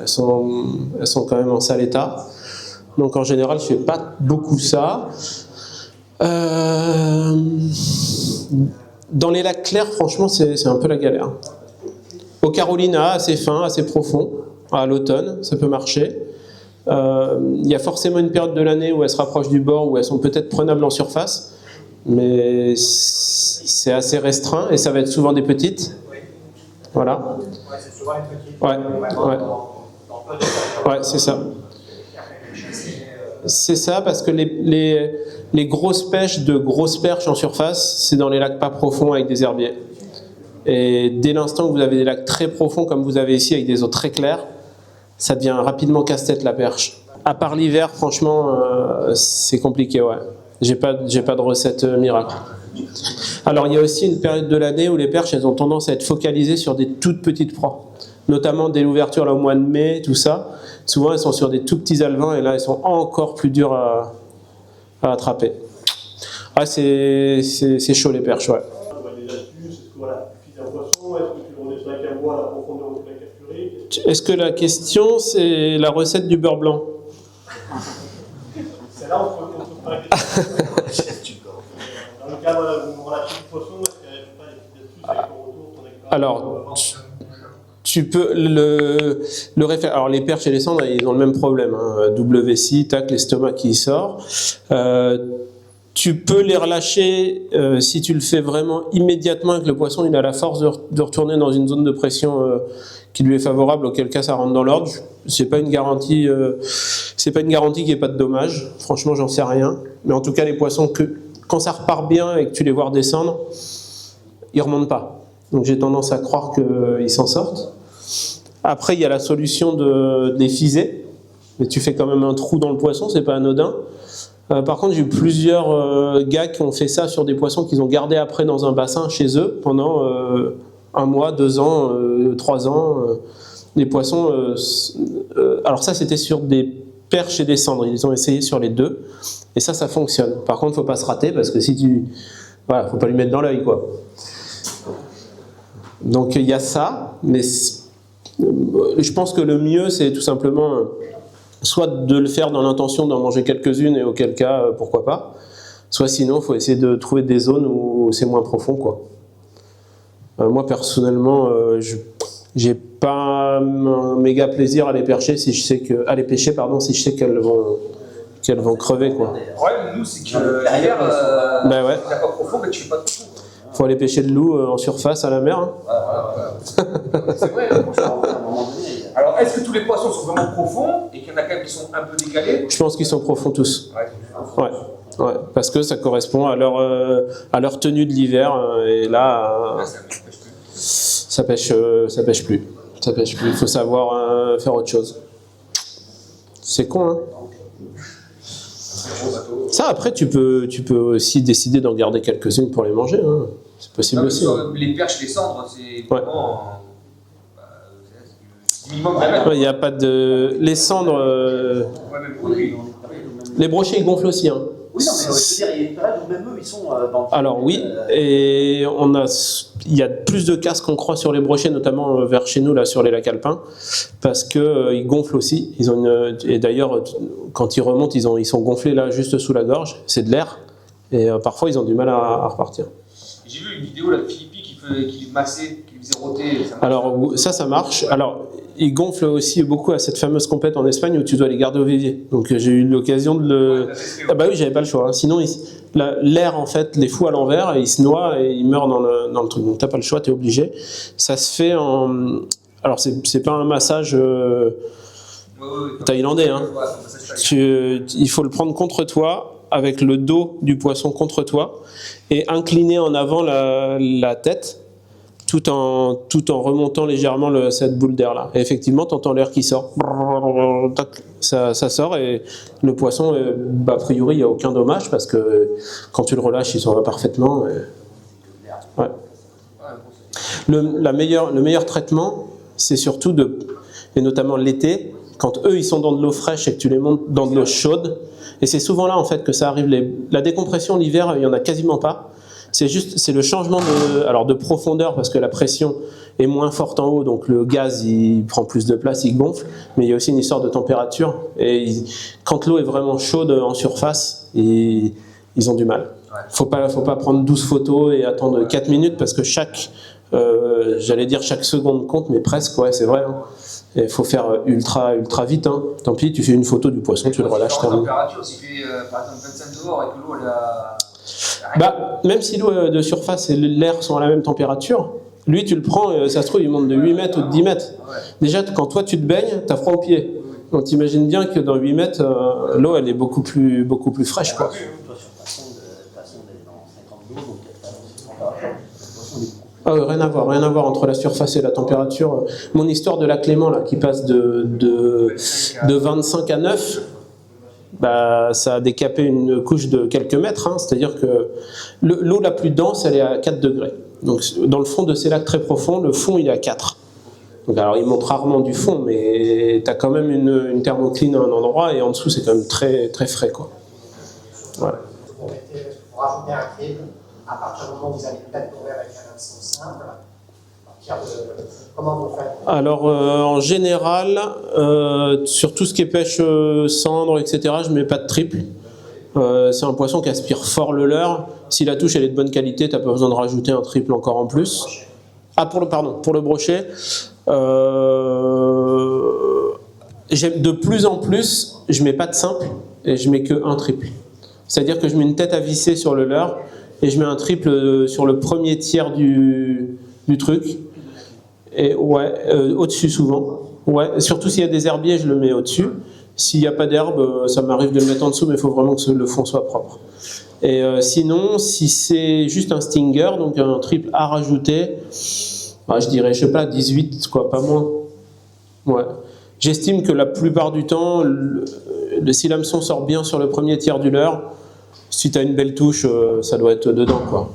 elles sont quand même en sale état. Donc en général je fais pas beaucoup ça. Dans les lacs clairs franchement c'est un peu la galère. Au Carolina, assez fin, assez profond, à l'automne, ça peut marcher. Il y a forcément une période de l'année où elles se rapprochent du bord, où elles sont peut-être prenables en surface, mais c'est assez restreint et ça va être souvent des petites. Voilà. Ouais, c'est souvent les petites. Ouais, c'est ça. C'est ça, parce que les grosses pêches de grosses perches en surface, c'est dans les lacs pas profonds avec des herbiers. Et dès l'instant que vous avez des lacs très profonds, comme vous avez ici, avec des eaux très claires, ça devient rapidement casse-tête la perche. À part l'hiver, franchement, c'est compliqué, ouais. J'ai pas de recette miracle. Alors, il y a aussi une période de l'année où les perches, elles ont tendance à être focalisées sur des toutes petites proies. Notamment dès l'ouverture, là, au mois de mai, tout ça. Souvent, elles sont sur des tout petits alevins, et là, elles sont encore plus dures à attraper. Ah, c'est chaud, les perches, ouais. Est-ce que la question, c'est la recette du beurre blanc? C'est là où on peut pas dans le cas de la petite poisson, est-ce qu'il n'y a pas des petites astuces avec ton retour, ton expérience? Alors, tu peux alors les perches et les cendres, ils ont le même problème, hein. WC, tac, l'estomac qui sort. Tu peux les relâcher si tu le fais vraiment immédiatement et que le poisson il a la force de retourner dans une zone de pression qui lui est favorable, auquel cas ça rentre dans l'ordre. C'est pas une garantie qu'il n'y ait pas de dommages. Franchement, j'en sais rien. Mais en tout cas, les poissons, quand ça repart bien et que tu les vois redescendre, ils remontent pas. Donc j'ai tendance à croire qu'ils s'en sortent. Après, il y a la solution de les fiser. Mais tu fais quand même un trou dans le poisson, c'est pas anodin. Par contre, j'ai eu plusieurs gars qui ont fait ça sur des poissons qu'ils ont gardés après dans un bassin chez eux pendant 1 mois, 2 ans, 3 ans. Les poissons, alors ça c'était sur des perches et des cendres, ils ont essayé sur les deux, et ça fonctionne. Par contre, faut pas se rater, parce que si tu... Voilà, faut pas lui mettre dans l'œil, quoi. Donc il y a ça, mais je pense que le mieux c'est tout simplement soit de le faire dans l'intention d'en manger quelques-unes, et auquel cas, pourquoi pas, soit sinon il faut essayer de trouver des zones où c'est moins profond, quoi. Moi personnellement, j'ai pas un méga plaisir à les pêcher si je sais que, si je sais qu'elles vont crever, quoi. Le problème, nous, c'est que l'hiver, Ben ouais. il n'y a pas profond, mais tu fais pas de profond. Faut aller pêcher de loup en surface à la mer, hein. C'est vrai, franchement. Alors, est-ce que tous les poissons sont vraiment profonds et qu'il y en a quand même qui sont un peu décalés? Je pense qu'ils sont profonds tous. Ouais. Ouais, parce que ça correspond à leur tenue de l'hiver, et là, ça pêche plus. Il faut savoir faire autre chose. C'est con, hein. Ça, après, tu peux aussi décider d'en garder quelques-unes pour les manger, hein. C'est possible aussi. Les perches, les cendres, c'est Ouais. vraiment... c'est minimum d'un mètre. Il n'y a pas de... Les cendres... Ouais, même broderie. Les brochets, ils gonflent aussi, hein. Oui, non, mais je veux dire, il y a une période où même eux, ils sont dans... Alors oui, et il y a plus de casques qu'on croit sur les brochets, notamment vers chez nous, là, sur les lacs alpins, parce que ils gonflent aussi. Et d'ailleurs, quand ils remontent, ils sont gonflés là, juste sous la gorge. C'est de l'air, et parfois ils ont du mal à repartir. J'ai vu une vidéo là, de Philippi qui massait, qui faisait rôter. Alors ça marche. Alors ils gonflent aussi beaucoup à cette fameuse compète en Espagne où tu dois les garder au vivier. Donc j'ai eu l'occasion de le... Ah bah oui, j'avais pas le choix, hein. Sinon l'air en fait les fout à l'envers et ils se noient et ils meurent dans le truc. Donc t'as pas le choix, t'es obligé. Ça se fait en... Alors c'est pas un massage thaïlandais, hein. Il faut le prendre contre toi, avec le dos du poisson contre toi, et incliner en avant la tête, tout en remontant légèrement cette boule d'air là. Et effectivement, tu entends l'air qui sort. Ça sort, et le poisson, a priori, il n'y a aucun dommage, parce que quand tu le relâches, il s'en va parfaitement. Ouais. Le meilleur traitement, c'est surtout et notamment l'été, quand eux ils sont dans de l'eau fraîche et que tu les montes dans de l'eau chaude, et c'est souvent là en fait que ça arrive. La décompression l'hiver, il n'y en a quasiment pas. C'est le changement de profondeur, parce que la pression est moins forte en haut, donc le gaz il prend plus de place, il gonfle, mais il y a aussi une histoire de température, et quand l'eau est vraiment chaude en surface, ils ont du mal. Faut pas prendre 12 photos et attendre 4 minutes, parce que chaque seconde compte, mais presque, ouais, c'est vrai, hein. Il faut faire ultra vite, hein. Tant pis, tu fais une photo du poisson, tu le relâches. La température, s'il fait par exemple 25 dehors et que l'eau elle a... Même si l'eau de surface et l'air sont à la même température, lui tu le prends, ça se trouve il monte de 8 mètres ou de 10 mètres. Déjà quand toi tu te baignes, t'as froid aux pieds. Donc t'imagines bien que dans 8 mètres, l'eau elle est beaucoup plus fraîche, quoi. Toi, sur façon d'être dans 50 d'eau, donc Rien à voir entre la surface et la température. Mon histoire de la Clément là, qui passe de 25 à 9, ça a décapé une couche de quelques mètres, hein. C'est-à-dire que l'eau la plus dense, elle est à 4 degrés. Donc dans le fond de ces lacs très profonds, le fond il est à 4. Donc, alors il monte rarement du fond, mais tu as quand même une thermocline à un endroit, et en dessous c'est quand même très, très frais, quoi. Voilà. Vous rajoutez un crible, à partir du moment où vous allez peut-être courir avec un hameçon simple, comment vous faites? Alors en général, sur tout ce qui est pêche cendre, etc., je mets pas de triple. C'est un poisson qui aspire fort le leurre. Si la touche elle est de bonne qualité, tu n'as pas besoin de rajouter un triple encore en plus. Ah, pour le brochet, de plus en plus, je mets pas de simple et je mets que un triple. C'est-à-dire que je mets une tête à visser sur le leurre et je mets un triple sur le premier tiers du truc. Et au-dessus souvent. Ouais, surtout s'il y a des herbiers, je le mets au-dessus. S'il n'y a pas d'herbe, ça m'arrive de le mettre en dessous, mais il faut vraiment que le fond soit propre. Et sinon, si c'est juste un stinger, donc un triple à rajouter, je dirais, 18, quoi, pas moins. Ouais. J'estime que la plupart du temps, si l'hameçon sort bien sur le premier tiers du leurre, si tu as une belle touche, ça doit être dedans, quoi.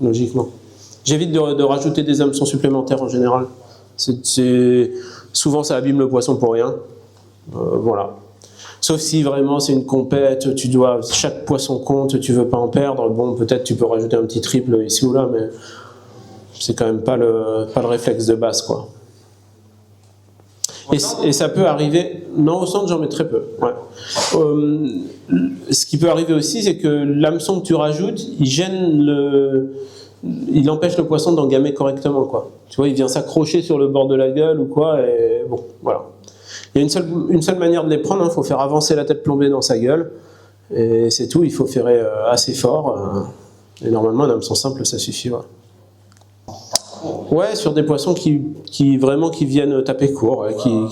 Logiquement. J'évite de rajouter des hameçons supplémentaires en général. Souvent, ça abîme le poisson pour rien. Voilà. Sauf si vraiment c'est une compète, chaque poisson compte, tu veux pas en perdre. Bon, peut-être tu peux rajouter un petit triple ici ou là, mais c'est quand même pas le réflexe de base, quoi. Et ça peut arriver. Non, au centre, j'en mets très peu. Ouais. Ce qui peut arriver aussi, c'est que l'hameçon que tu rajoutes, il empêche le poisson d'engamer correctement, quoi. Tu vois, il vient s'accrocher sur le bord de la gueule ou quoi, et bon, voilà. Il y a une seule manière de les prendre, il faut faire avancer la tête plombée dans sa gueule, et c'est tout, il faut ferrer assez fort, et normalement un hameçon simple ça suffit. Ouais, sur des poissons qui viennent taper court,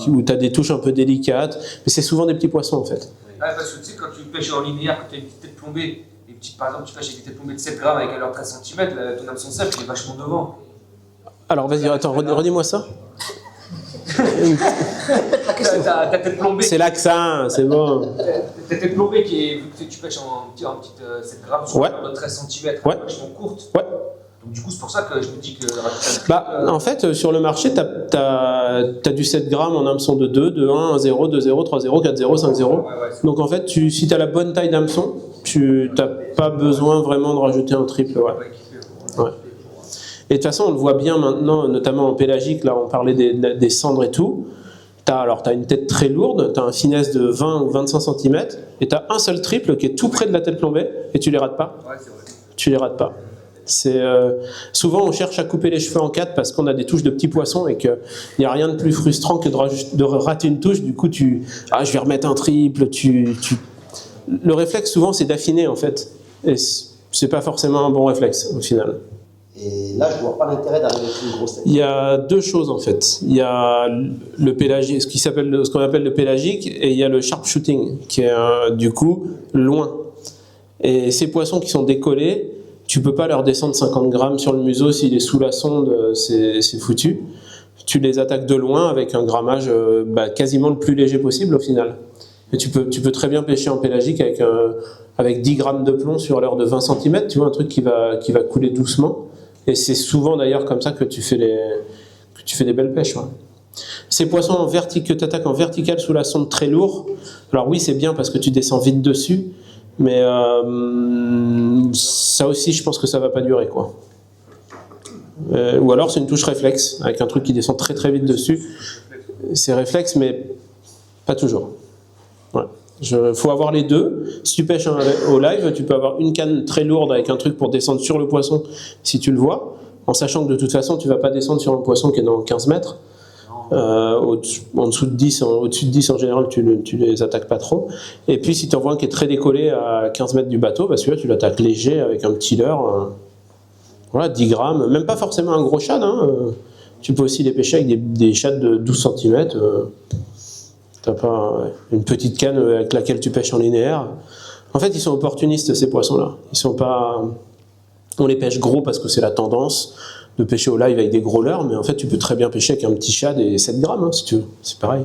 où tu as des touches un peu délicates, mais c'est souvent des petits poissons en fait. Ouais, parce que tu sais, quand tu pêches en linéaire, quand tu as une petite tête plombée, par exemple tu pêches avec une tête plombée de 7 grammes avec alors 13 cm, ton hameçon simple il est vachement devant. Alors vas-y, attends, redis-moi ça. Ta tête plombée. C'est l'accent, c'est bon. Ta tête plombée qui est, vu que tu pêches en petite 7 grammes sur une 13 cm, vachement courte. Ouais. Donc du coup c'est pour ça que je me dis que... En fait, sur le marché, t'as du 7 grammes en hameçon de 2, de 1, 1, 0, 2, 0, 3, 0, 4, 0, 5, 0. Donc en fait, si tu as la bonne taille d'hameçon, tu n'as pas besoin vraiment de rajouter un triple. Ouais. Et de toute façon, on le voit bien maintenant, notamment en pélagique, là on parlait des cendres et tout. T'as une tête très lourde, tu as un finesse de 20 ou 25 cm, et tu as un seul triple qui est tout près de la tête plombée, et tu les rates pas. Ouais, c'est vrai. Tu les rates pas. Souvent on cherche à couper les cheveux en 4 parce qu'on a des touches de petits poissons et qu'il n'y a rien de plus frustrant que de rater une touche. Du coup, je vais remettre un triple. Le réflexe souvent c'est d'affiner en fait. Et c'est pas forcément un bon réflexe au final. Et là, je vois pas l'intérêt d'arriver avec une grosse tête. Il y a deux choses en fait. Il y a le pélagique, ce qu'on appelle le pélagique, et il y a le sharpshooting qui est du coup loin. Et ces poissons qui sont décollés, tu peux pas leur descendre 50 grammes sur le museau s'il est sous la sonde, c'est foutu. Tu les attaques de loin avec un grammage quasiment le plus léger possible au final. Et tu peux très bien pêcher en pélagique avec 10 grammes de plomb sur l'heure de 20 cm, tu vois, un truc qui va couler doucement. Et c'est souvent d'ailleurs comme ça que tu fais des belles pêches. Ouais. Ces poissons que tu attaques en vertical sous la sonde très lourd, alors oui c'est bien parce que tu descends vite dessus, mais ça aussi je pense que ça va pas durer, quoi. Ou alors c'est une touche réflexe avec un truc qui descend très très vite dessus. C'est réflexe mais pas toujours. Ouais. Faut avoir les deux. Si tu pêches au live, tu peux avoir une canne très lourde avec un truc pour descendre sur le poisson si tu le vois, en sachant que de toute façon tu vas pas descendre sur un poisson qui est dans 15 mètres. En dessous de 10, au-dessus de 10 en général tu les attaques pas trop. Et puis si tu en vois un qui est très décollé à 15 mètres du bateau, celui-là tu l'attaques léger avec un petit leurre, 10 grammes, même pas forcément un gros shad, tu peux aussi les pêcher avec des shads de 12 cm. T'as pas une petite canne avec laquelle tu pêches en linéaire. En fait ils sont opportunistes ces poissons là, on les pêche gros parce que c'est la tendance de pêcher au live avec des gros leurres, mais en fait tu peux très bien pêcher avec un petit shad et 7 grammes si tu veux, c'est pareil.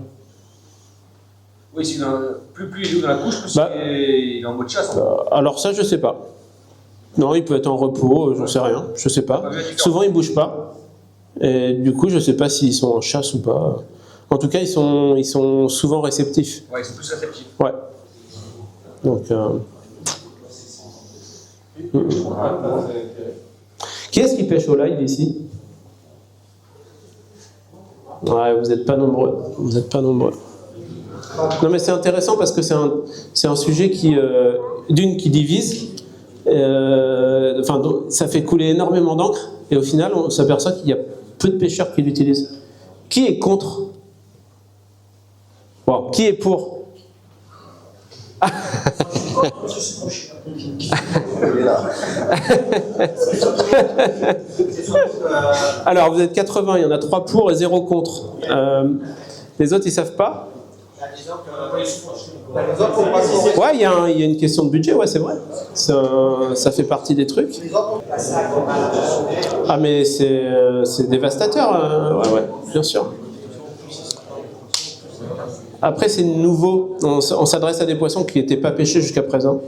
Oui, plus il est dans la couche, plus il est en mode chasse. Alors ça je sais pas. Non, il peut être en repos, j'en sais rien, je sais pas. Souvent ils bougent pas, et du coup je sais pas s'ils sont en chasse ou pas. En tout cas ils sont souvent réceptifs. Ouais, ils sont plus réceptifs. Ouais. Donc... Qui est-ce qui pêche au live ici? Ouais, vous n'êtes pas nombreux. Non mais c'est intéressant parce que c'est un sujet qui divise. Ça fait couler énormément d'encre et au final on s'aperçoit qu'il y a peu de pêcheurs qui l'utilisent. Qui est contre? Bon, qui est pour? Alors vous êtes 80, il y en a 3 pour et 0 contre. Les autres ils savent pas? Ouais, il y a une question de budget, ouais c'est vrai. Ça fait partie des trucs. Ah mais c'est dévastateur, ouais, bien sûr. Après c'est nouveau, on s'adresse à des poissons qui n'étaient pas pêchés jusqu'à présent.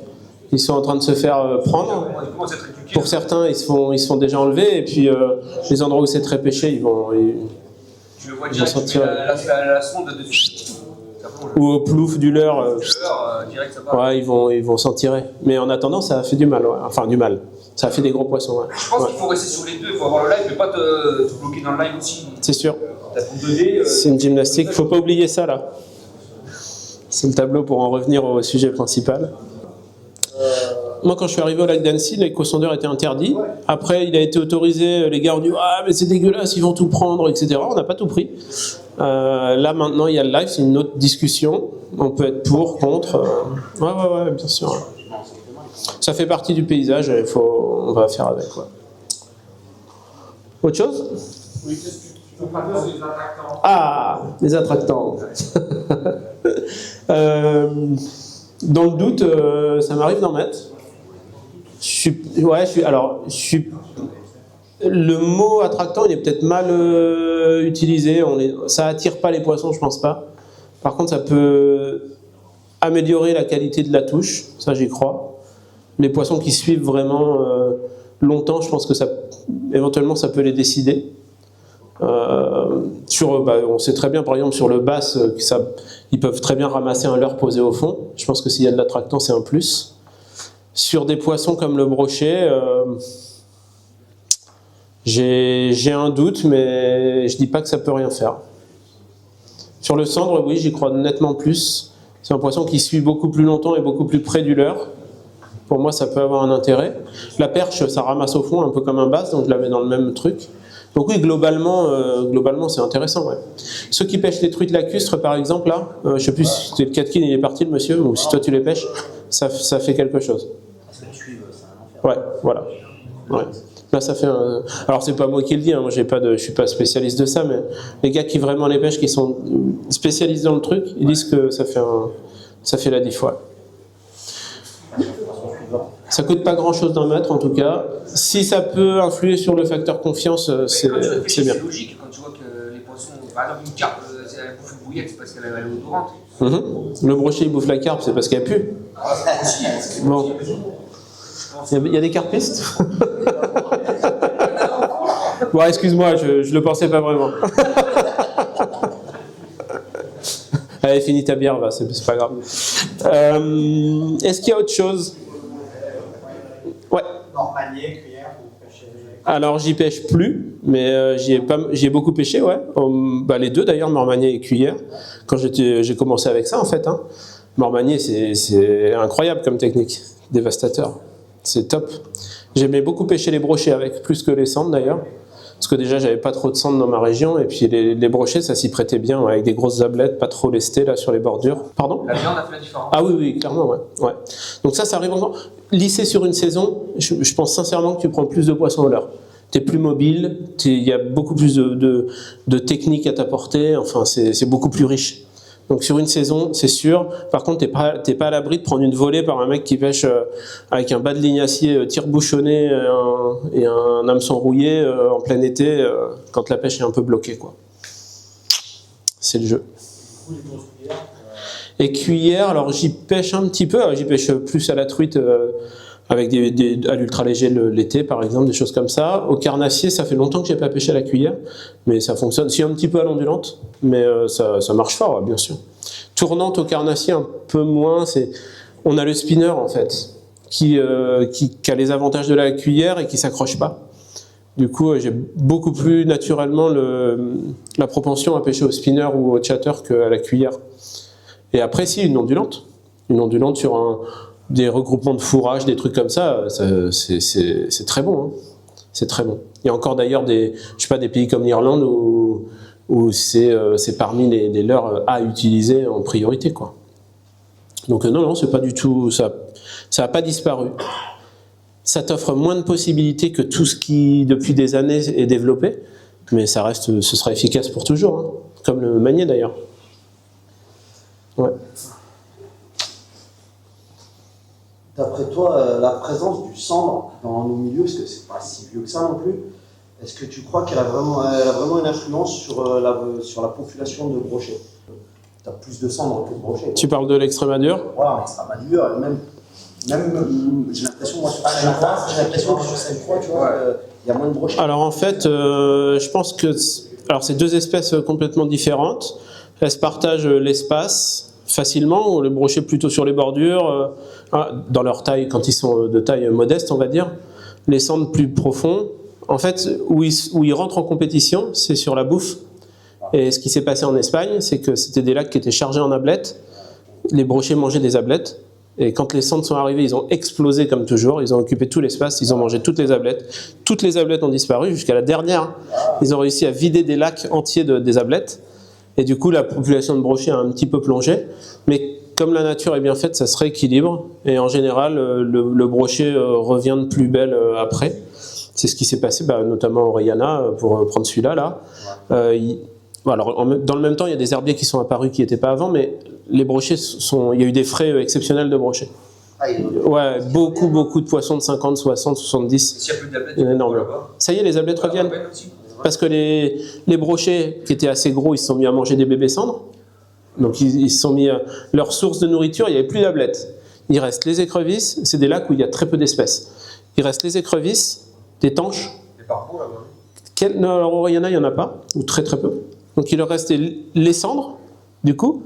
ils sont en train de se faire prendre. Ils commencent à être éduqués. Pour certains, ils se font déjà enlever, et puis les endroits où c'est très pêché, Tu le vois direct, tu mets la sonde dessus. ou au plouf du leurre, Direct, ça va. ouais, ils vont s'en tirer. Mais en attendant, ça a fait du mal, ouais. Enfin du mal. Ça a fait des gros poissons, ouais. Je pense qu'il faut rester sur les deux, il faut avoir le live, mais pas te bloquer dans le live aussi. C'est sûr. T'as ton 2D. C'est une gymnastique, faut pas oublier ça là. C'est le tableau pour en revenir au sujet principal. Moi, quand je suis arrivé au lac d'Annecy, l'éco-sondeur était interdit. Après, il a été autorisé. Les gars ont dit ah mais c'est dégueulasse, ils vont tout prendre, etc. On n'a pas tout pris. Là maintenant, il y a le live, c'est une autre discussion. On peut être pour, contre. Ouais, bien sûr. Ça fait partie du paysage. On va faire avec. Ouais. Autre chose? Oui, qu'est-ce que tu proposes les attractants? Ah, les attractants. Dans le doute, ça m'arrive d'en mettre. Le mot attractant, il est peut-être mal utilisé. Ça attire pas les poissons, je pense pas. Par contre, ça peut améliorer la qualité de la touche. Ça, j'y crois. Les poissons qui suivent vraiment longtemps, je pense que éventuellement, ça peut les décider. On sait très bien, par exemple, sur le bass, ils peuvent très bien ramasser un leurre posé au fond. Je pense que s'il y a de l'attractant, c'est un plus. Sur des poissons comme le brochet, j'ai un doute, mais je dis pas que ça peut rien faire. Sur le cendre, oui, j'y crois nettement plus. C'est un poisson qui suit beaucoup plus longtemps et beaucoup plus près du leurre. Pour moi, ça peut avoir un intérêt. La perche, ça ramasse au fond, un peu comme un bass, donc je la mets dans le même truc. Donc oui, globalement, c'est intéressant. Ouais. Ceux qui pêchent les truites lacustres, par exemple, là, je sais plus si c'est le catkin, il est parti, le monsieur, ou si toi tu les pêches, ça fait quelque chose. Parce que le suivre, c'est un enfer. Ouais, voilà. Ouais. Là, ça fait un... Alors, c'est pas moi qui le dis, hein, moi je suis pas spécialiste de ça, mais les gars qui vraiment les pêchent, qui sont spécialistes dans le truc, ils disent que ça fait la diff, ouais. Ça coûte pas grand chose d'en mettre en tout cas. Si ça peut influer sur le facteur confiance, c'est bien. C'est logique quand tu vois que les poissons, par exemple une carpe, elle bouffe une bouillette, c'est parce qu'elle est odorante. Le brochet il bouffe la carpe, c'est parce qu'elle pue. Bon. Il y a des carpistes. Bon, excuse-moi, je le pensais pas vraiment. Allez, finis ta bière, va, c'est pas grave. Est-ce qu'il y a autre chose? Ouais. Normalier, cuillère, vous pêchez. Alors j'y pêche plus, mais j'y ai beaucoup pêché, ouais. Les deux d'ailleurs, mormanier et cuillère. Quand j'ai commencé avec ça en fait. Hein. Mormanier, c'est incroyable comme technique, dévastateur. C'est top. J'aimais beaucoup pêcher les brochets avec, plus que les sandres d'ailleurs. Parce que déjà, j'avais pas trop de cendres dans ma région, et puis les brochets, ça s'y prêtait bien, ouais, avec des grosses ablettes, pas trop lestées là sur les bordures. Pardon ? La viande a fait la différence. Ah oui, clairement, ouais. Donc ça arrive encore. Lisser sur une saison, je pense sincèrement que tu prends plus de poissons au leurre. T'es plus mobile, il y a beaucoup plus de techniques à t'apporter, enfin c'est beaucoup plus riche. Donc sur une saison, c'est sûr. Par contre, t'es pas à l'abri de prendre une volée par un mec qui pêche avec un bas de lignacier tire-bouchonné et un hameçon rouillé en plein été quand la pêche est un peu bloquée, quoi. C'est le jeu. Et cuillère, alors j'y pêche un petit peu. J'y pêche plus à la truite avec à l'ultra léger l'été, par exemple, des choses comme ça. Au carnassier, ça fait longtemps que j'ai pas pêché à la cuillère, mais ça fonctionne. C'est un petit peu à l'ondulante, mais ça marche fort, bien sûr. Tournante au carnassier, un peu moins. On a le spinner, en fait, qui a les avantages de la cuillère et qui s'accroche pas. Du coup, j'ai beaucoup plus naturellement la propension à pêcher au spinner ou au chatter qu'à la cuillère. Et après, si, une ondulante sur des regroupements de fourrage, des trucs comme ça, c'est très bon. Hein. C'est très bon. Il y a encore d'ailleurs des pays comme l'Irlande où c'est parmi les leurres à utiliser en priorité, quoi. Donc non, c'est pas du tout, ça n'a pas disparu. Ça t'offre moins de possibilités que tout ce qui, depuis des années, est développé, mais ce sera efficace pour toujours, hein. Comme le manier d'ailleurs. Ouais. D'après toi, la présence du cendre dans nos milieux, parce que c'est pas si vieux que ça non plus, est-ce que tu crois qu'elle a vraiment une influence sur la population de brochets? Tu as plus de cendre que de brochets. Tu parles de l'extrême-adure ? Voilà, en Extrémadure, même Même, j'ai l'impression, moi, sur Seine-Croix, j'ai l'impression que sur Seine-Croix, tu vois, il y a moins de brochets. Alors en fait, je pense que alors c'est deux espèces complètement différentes. Elles se partagent l'espace facilement, ou le brochet plutôt sur les bordures, dans leur taille, quand ils sont de taille modeste, on va dire. Les cendres plus profonds, en fait, où ils rentrent en compétition, c'est sur la bouffe. Et ce qui s'est passé en Espagne, c'est que c'était des lacs qui étaient chargés en ablettes. Les brochets mangeaient des ablettes. Et quand les cendres sont arrivés, ils ont explosé comme toujours. Ils ont occupé tout l'espace, ils ont mangé toutes les ablettes. Toutes les ablettes ont disparu jusqu'à la dernière. Ils ont réussi à vider des lacs entiers des ablettes. Et du coup, la population de brochets a un petit peu plongé. Mais comme la nature est bien faite, ça se rééquilibre. Et en général, le brochet revient de plus belle après. C'est ce qui s'est passé, notamment au Orellana, pour prendre celui-là. Là. Alors, dans le même temps, il y a des herbiers qui sont apparus qui n'étaient pas avant, mais les brochets il y a eu des frais exceptionnels de brochets. Ouais, beaucoup de poissons de 50, 60, 70. S'il n'y a plus d'ablettes, Énorme. Ça y est, les ablettes reviennent. Parce que les brochets qui étaient assez gros, ils se sont mis à manger des bébés cendres. Donc ils se sont mis à leur source de nourriture, il n'y avait plus d'ablettes. Il reste les écrevisses, c'est des lacs où il y a très peu d'espèces. Il reste les écrevisses, des tanches. Les parcours là-bas. Non, alors au Orellana, il n'y en a pas, ou très peu. Donc il leur restait les cendres, du coup,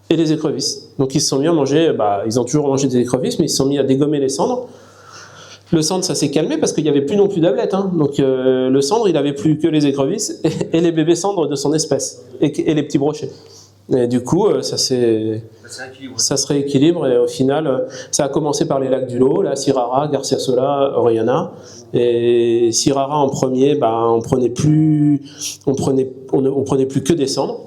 et les écrevisses. Donc ils se sont mis à manger, ils ont toujours mangé des écrevisses, mais ils se sont mis à dégommer les cendres. Le cendre, ça s'est calmé parce qu'il n'y avait plus non plus d'ablettes. Donc le cendre, il n'avait plus que les écrevisses et les bébés cendres de son espèce, et les petits brochets. Et du coup, ça se rééquilibre, et au final, ça a commencé par les lacs du Lot, là, Sirara, Garcia Sola, Orellana. Et Sirara en premier, on prenait plus que des cendres.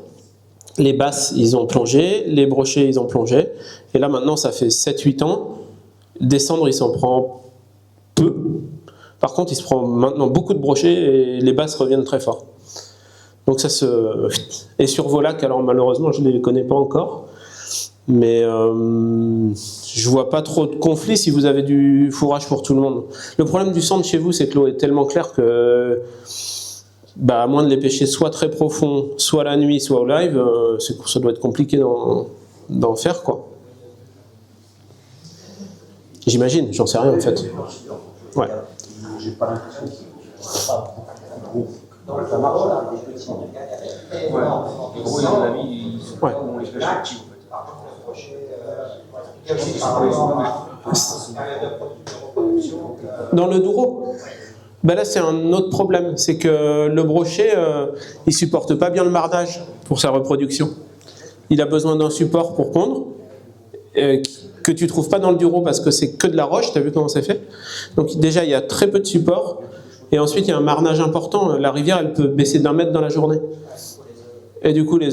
Les basses, ils ont plongé, les brochets, ils ont plongé. Et là, maintenant, ça fait 7-8 ans. Des cendres, il s'en prend peu. Par contre, il se prend maintenant beaucoup de brochets et les basses reviennent très fort. Donc ça se... Et sur vos lacs, alors malheureusement, je ne les connais pas encore. Mais je vois pas trop de conflits si vous avez du fourrage pour tout le monde. Le problème du cendre chez vous, c'est que l'eau est tellement claire que... à moins de les pêcher soit très profond, soit la nuit, soit au live, ça doit être compliqué d'en faire, quoi. J'imagine, j'en sais rien en fait. Ouais. J'ai pas l'impression qu'il n'y a pas beaucoup de gros. Dans le Camaro, là, des petits. Les gros, à mon avis, ils sont pas où on les pêche les petits, en fait. Dans le Douro, là c'est un autre problème, c'est que le brochet, il supporte pas bien le marnage pour sa reproduction. Il a besoin d'un support pour pondre, que tu trouves pas dans le Douro parce que c'est que de la roche, tu as vu comment c'est fait. Donc déjà il y a très peu de support, et ensuite il y a un marnage important. La rivière, elle peut baisser d'1 mètre dans la journée. Et du coup, les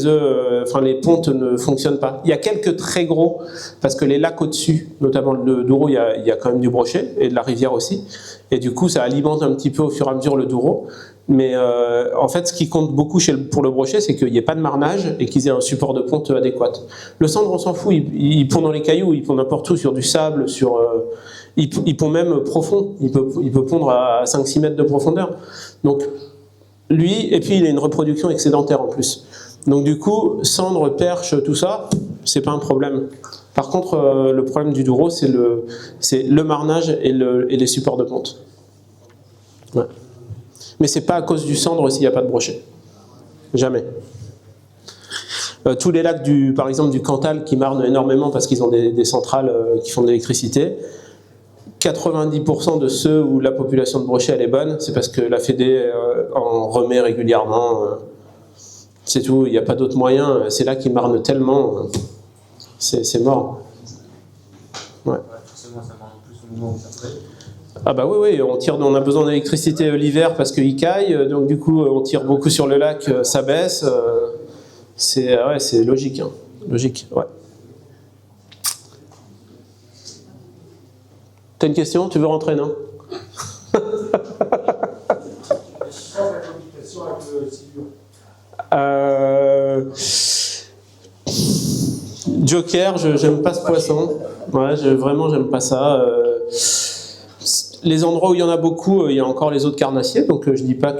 pontes ne fonctionnent pas. Il y a quelques très gros, parce que les lacs au-dessus, notamment le Douro, il y a quand même du brochet, et de la rivière aussi. Et du coup, ça alimente un petit peu au fur et à mesure le Douro. Mais en fait, ce qui compte beaucoup pour le brochet, c'est qu'il n'y ait pas de marnage et qu'ils aient un support de ponte adéquat. Le cendre, on s'en fout, il pond dans les cailloux, il pond n'importe où, sur du sable, il pond même profond. Il peut pondre à 5-6 mètres de profondeur. Donc, lui, et puis il a une reproduction excédentaire en plus. Donc du coup, cendre, perche, tout ça, c'est pas un problème. Par contre, le problème du Douro, c'est le marnage et les supports de ponte. Ouais. Mais c'est pas à cause du cendre s'il n'y a pas de brochet. Jamais. Tous les lacs, par exemple du Cantal, qui marnent énormément parce qu'ils ont des centrales qui font de l'électricité, 90% de ceux où la population de brochet elle est bonne, c'est parce que la Fédé en remet régulièrement. C'est tout, il n'y a pas d'autre moyen. C'est là qu'ils marnent tellement, c'est mort. Ouais. Forcément, ça marche plus au moment où ça fait. Ah bah oui, on a besoin d'électricité l'hiver parce qu'il caille, donc du coup on tire beaucoup sur le lac, ça baisse. C'est logique, hein. Logique, ouais. T'as une question? Tu veux rentrer, non? Joker, j'aime pas ce poisson. Ouais, vraiment, j'aime pas ça. Les endroits où il y en a beaucoup, il y a encore les autres carnassiers, donc je dis pas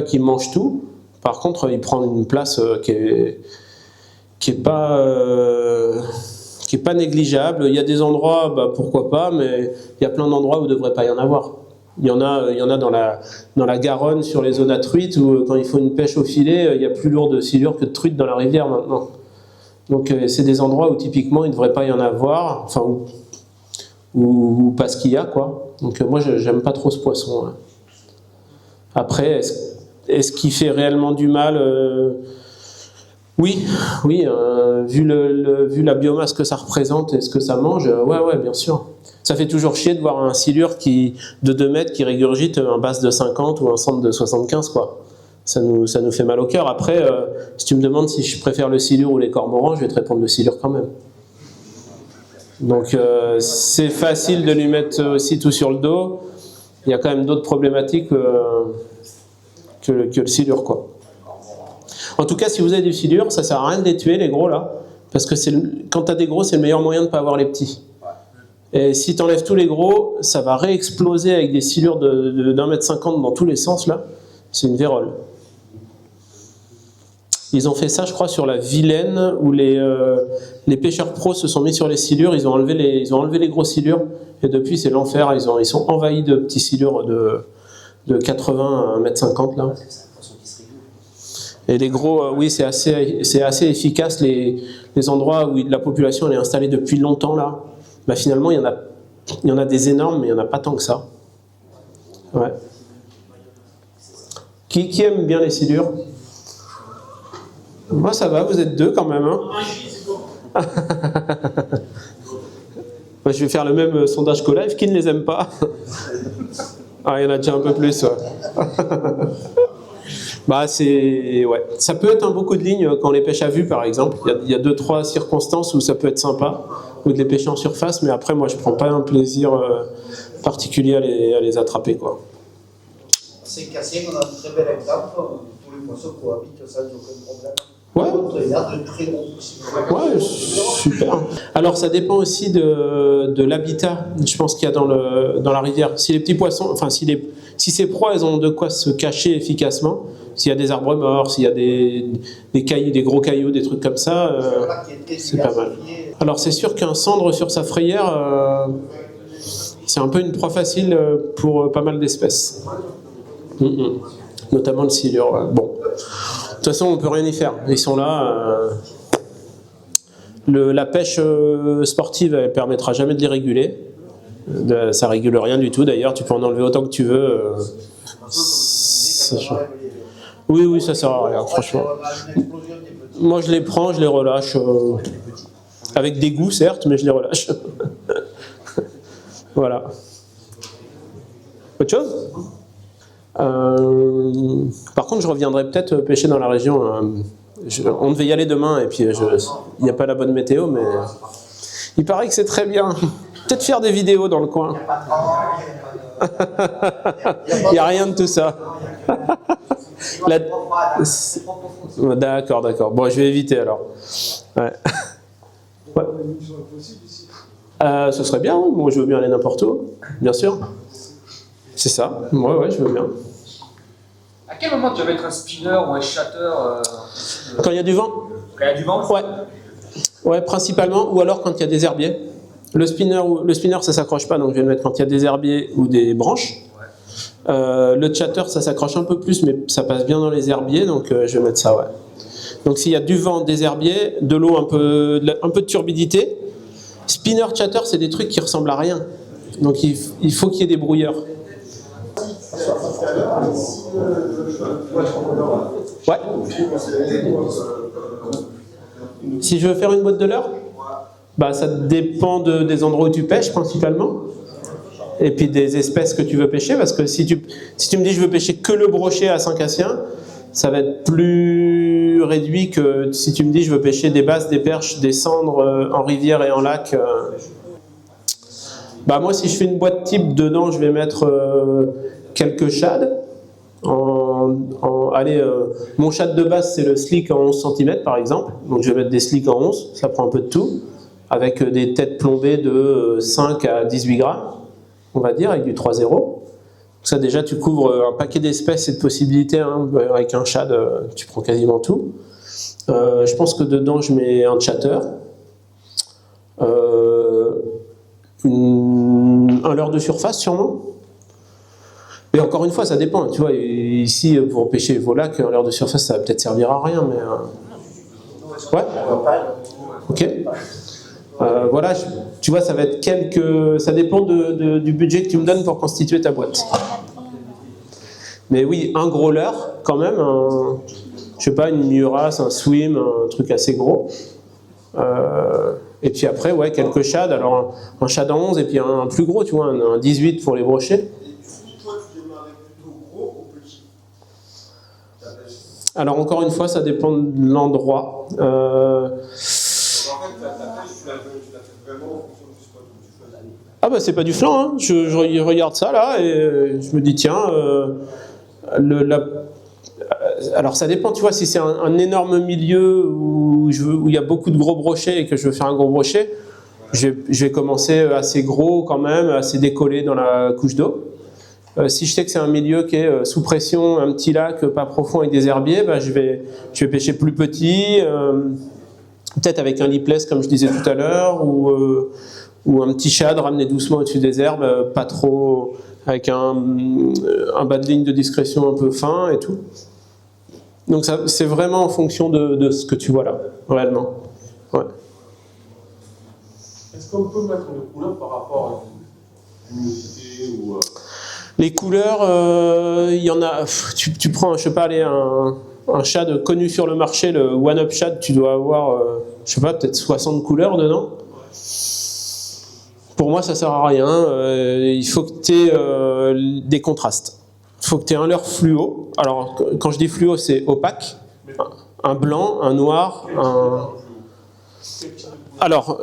qu'il mange tout. Par contre, il prend une place qui est pas qui est pas négligeable. Il y a des endroits, bah, pourquoi pas, mais il y a plein d'endroits où il ne devrait pas y en avoir. Il y en a dans la Garonne, sur les zones à truites, où quand il faut une pêche au filet, il y a plus lourd de silures que de truites dans la rivière maintenant. Donc c'est des endroits où typiquement il ne devrait pas y en avoir, enfin ou parce qu'il y a, quoi. Donc moi j'aime pas trop ce poisson. Hein. Après, est-ce qu'il fait réellement du mal Oui, vu la biomasse que ça représente et ce que ça mange, ouais, bien sûr. Ça fait toujours chier de voir un silure de 2 mètres qui régurgite un bass de 50 ou un centre de 75, quoi. Ça nous fait mal au cœur. Après, si tu me demandes si je préfère le silure ou les cormorans, je vais te répondre le silure quand même. Donc c'est facile de lui mettre aussi tout sur le dos. Il y a quand même d'autres problématiques que le silure, quoi. En tout cas, si vous avez du silure, ça sert à rien de les tuer, les gros là, parce que quand tu as des gros, c'est le meilleur moyen de ne pas avoir les petits. Et si tu enlèves tous les gros, ça va réexploser avec des silures d'1,50 m dans tous les sens là. C'est une vérole. Ils ont fait ça, je crois, sur la Vilaine, où les pêcheurs pros se sont mis sur les silures, ils ont enlevé les gros silures, et depuis c'est l'enfer, ils sont envahis de petits silures de 80 à 1,50 m là. Et les gros, oui, c'est assez efficace, les endroits où la population elle est installée depuis longtemps là, bah, finalement il y en a des énormes, mais il n'y en a pas tant que ça. Ouais. Qui aime bien les silures? Moi ça va, vous êtes 2 quand même. Hein. Moi, je vais faire le même sondage qu'au live. Qui ne les aime pas? Ah, il y en a déjà un peu plus. Ouais. Bah, ouais. Ça peut être un beau coup de ligne quand on les pêche à vue, par exemple. Il y a 2-3 circonstances où ça peut être sympa, ou de les pêcher en surface, mais après, moi, je prends pas un plaisir particulier à les attraper, quoi. C'est cassé, on a un très bel exemple où tous les poissons cohabitent sans aucun problème. Ouais. Il y a de très gros poissons. Ouais, super. Alors ça dépend aussi de l'habitat, je pense qu'il y a dans la rivière. Si les petits poissons, enfin si ces proies elles ont de quoi se cacher efficacement, s'il y a des arbres morts, s'il y a des cailloux, des gros cailloux, des trucs comme ça, c'est pas mal. Alors c'est sûr qu'un cendre sur sa frayère, c'est un peu une proie facile pour pas mal d'espèces. Notamment le silure. Bon. De toute façon, on ne peut rien y faire. Ils sont là. La pêche sportive, elle ne permettra jamais de les réguler. Ça ne régule rien du tout, d'ailleurs. Tu peux en enlever autant que tu veux. Oui, ça ne sert à rien, franchement. Moi, je les prends, je les relâche. Avec dégoût, certes, mais je les relâche. Voilà. Autre chose ? Par contre, je reviendrai peut-être pêcher dans la région. On devait y aller demain et puis il n'y a pas la bonne météo, mais il paraît que c'est très bien. Peut-être faire des vidéos dans le coin. Il n'y a rien de tout ça. D'accord. Bon, je vais éviter alors. Ouais. Ce serait bien, moi je veux bien aller n'importe où, bien sûr. C'est ça, ouais, je veux bien. À quel moment tu vas mettre un spinner ou un shatter Quand il y a du vent. Quand il y a du vent? Ouais, principalement, ou alors quand il y a des herbiers. Le spinner ça s'accroche pas, donc je vais le mettre quand il y a des herbiers ou des branches. Le chatter ça s'accroche un peu plus, mais ça passe bien dans les herbiers, donc je vais mettre ça, ouais. Donc s'il y a du vent, des herbiers, de l'eau, un peu de turbidité. Spinner, chatter, c'est des trucs qui ressemblent à rien. Donc il faut qu'il y ait des brouilleurs. Ouais. Si je veux faire une boîte de leurre, bah ça dépend des endroits où tu pêches principalement, et puis des espèces que tu veux pêcher, parce que si tu me dis je veux pêcher que le brochet à Saint-Cassien, ça va être plus réduit que si tu me dis je veux pêcher des basses, des perches, des cendres en rivière et en lac. Bah moi si je fais une boîte type, dedans je vais mettre quelques shads. Mon shad de base c'est le slick en 11 cm par exemple, donc je vais mettre des slicks en 11, ça prend un peu de tout, avec des têtes plombées de 5 à 18 grammes, on va dire, avec du 3-0. Ça déjà tu couvres un paquet d'espèces et de possibilités, hein. Avec un shad tu prends quasiment tout. Je pense que dedans je mets un chatter. Un leurre de surface sûrement. Mais encore une fois, ça dépend. Tu vois, ici, pour pêcher les volaques, un leurre de surface, ça va peut-être servir à rien, mais... Ouais. Ok. Voilà, tu vois, ça va être ça dépend du budget que tu me donnes pour constituer ta boîte. Mais oui, un gros leurre, quand même, je sais pas, une Miura, un swim, un truc assez gros. Et puis après, ouais, quelques shads, alors un shad en 11 et puis un plus gros, tu vois, un 18 pour les brochets. Alors encore une fois, ça dépend de l'endroit. Ah bah c'est pas du flanc, hein. Je regarde ça là et je me dis tiens, alors ça dépend, tu vois, si c'est un énorme milieu où il y a beaucoup de gros brochets et que je veux faire un gros brochet, je vais commencer assez gros quand même, assez décollé dans la couche d'eau. Si je sais que c'est un milieu qui est sous pression, un petit lac pas profond avec des herbiers, bah, je vais pêcher plus petit, peut-être avec un lipless comme je disais tout à l'heure, ou un petit shad ramené doucement au-dessus des herbes, pas trop, avec un bas de ligne de discrétion un peu fin et tout. Donc c'est vraiment en fonction de ce que tu vois là, réellement. Ouais. Est-ce qu'on peut mettre une couleur par rapport à l'humidité ou... Les couleurs, il y en a. Tu prends, je sais pas, allez, un shad connu sur le marché, le One Up Shad, tu dois avoir, je sais pas, peut-être 60 couleurs dedans. Pour moi, ça sert à rien. Il faut que tu aies des contrastes. Il faut que tu aies un leurre fluo. Alors, quand je dis fluo, c'est opaque. Un blanc, un noir, un... Alors,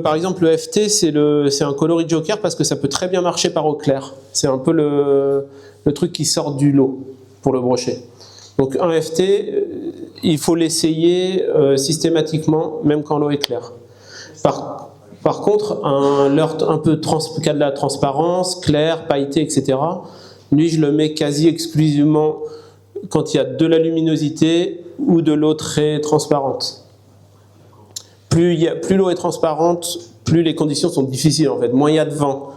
par exemple, le FT, c'est un coloris joker parce que ça peut très bien marcher par eau claire. C'est un peu le truc qui sort du lot pour le brochet. Donc un FT, il faut l'essayer systématiquement, même quand l'eau est claire. Par contre, un leurre un peu qui a de la transparence, clair, pailleté, etc., lui, je le mets quasi exclusivement quand il y a de la luminosité ou de l'eau très transparente. Plus l'eau est transparente, plus les conditions sont difficiles en fait, moins il y a de vent.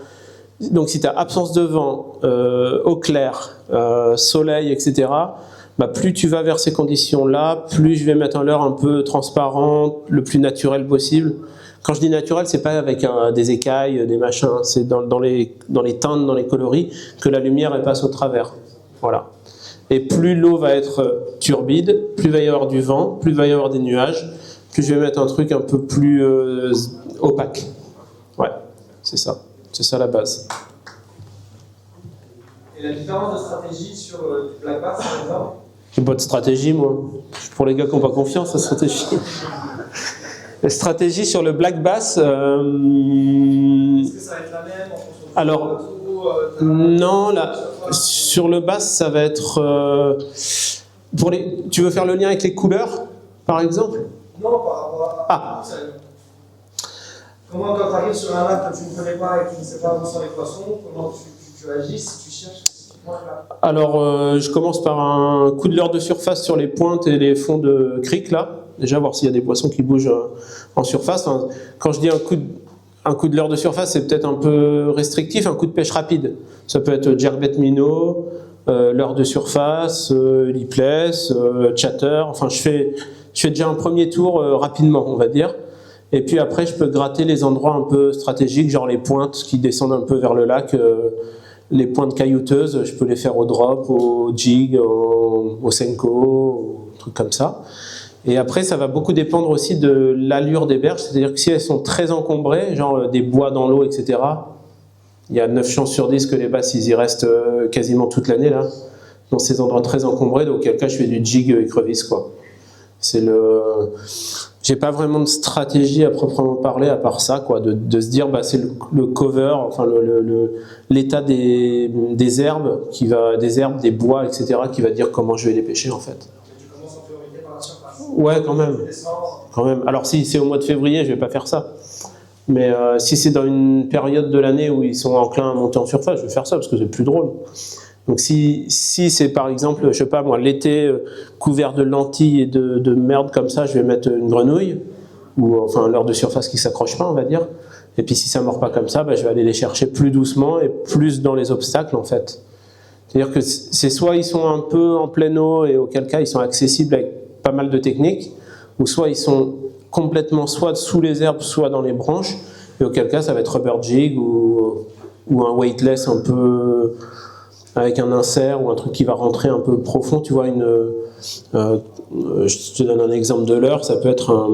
Donc si tu as absence de vent, eau claire, soleil, etc., bah, plus tu vas vers ces conditions-là, plus je vais mettre un leurre un peu transparent, le plus naturel possible. Quand je dis naturel, c'est pas avec des écailles, des machins, c'est dans les teintes, dans les coloris, que la lumière elle passe au travers. Voilà. Et plus l'eau va être turbide, plus il va y avoir du vent, plus il va y avoir des nuages, plus je vais mettre un truc un peu plus opaque. Ouais, c'est ça la base. Et la différence de stratégie sur du black bass, par exemple? J'ai pas de stratégie, moi. Pour les gars qui n'ont pas confiance, la stratégie. La stratégie sur le black bass... Est-ce que ça va être la même en fonction de alors, non, là, sur le bass, ça va être... tu veux faire le lien avec les couleurs, par exemple? Non, par rapport à... Comment quand tu arrives sur un lac que tu ne connais pas et que tu ne sais pas où sont les poissons, comment tu agis si tu cherches spécifiquement là? Alors, je commence par un coup de leurre de surface sur les pointes et les fonds de crique, là. Déjà, voir s'il y a des poissons qui bougent en surface. Enfin, quand je dis un coup de leurre de surface, c'est peut-être un peu restrictif, un coup de pêche rapide. Ça peut être jerkbait minnow, leurre de surface, lipless, chatter. Enfin, je fais déjà un premier tour rapidement, on va dire. Et puis après, je peux gratter les endroits un peu stratégiques, genre les pointes qui descendent un peu vers le lac, les pointes caillouteuses, je peux les faire au drop, au jig, au senko, au truc comme ça. Et après, ça va beaucoup dépendre aussi de l'allure des berges, c'est-à-dire que si elles sont très encombrées, genre des bois dans l'eau, etc., il y a 9 chances sur 10 que les basses, ils y restent quasiment toute l'année, là, dans ces endroits très encombrés, donc auquel cas je fais du jig écrevisse, quoi. J'ai pas vraiment de stratégie à proprement parler à part ça, quoi, de se dire bah c'est le cover, enfin l'état des herbes des bois, etc., qui va dire comment je vais les pêcher en fait. Tu commences en priorité par la surface. Ouais, quand même. Alors si c'est au mois de février, je vais pas faire ça. Mais si c'est dans une période de l'année où ils sont enclins à monter en surface, je vais faire ça parce que c'est plus drôle. Donc si c'est par exemple, je sais pas moi, l'été couvert de lentilles et de merde comme ça, je vais mettre une grenouille. ou enfin leurre de surface qui ne s'accroche pas, on va dire. Et puis si ça ne mord pas comme ça, je vais aller les chercher plus doucement et plus dans les obstacles en fait. C'est-à-dire que c'est soit ils sont un peu en pleine eau et auquel cas ils sont accessibles avec pas mal de techniques, ou soit ils sont complètement soit sous les herbes, soit dans les branches, et auquel cas ça va être rubber jig ou un weightless un peu avec un insert ou un truc qui va rentrer un peu profond. Tu vois, je te donne un exemple de leurre, ça peut être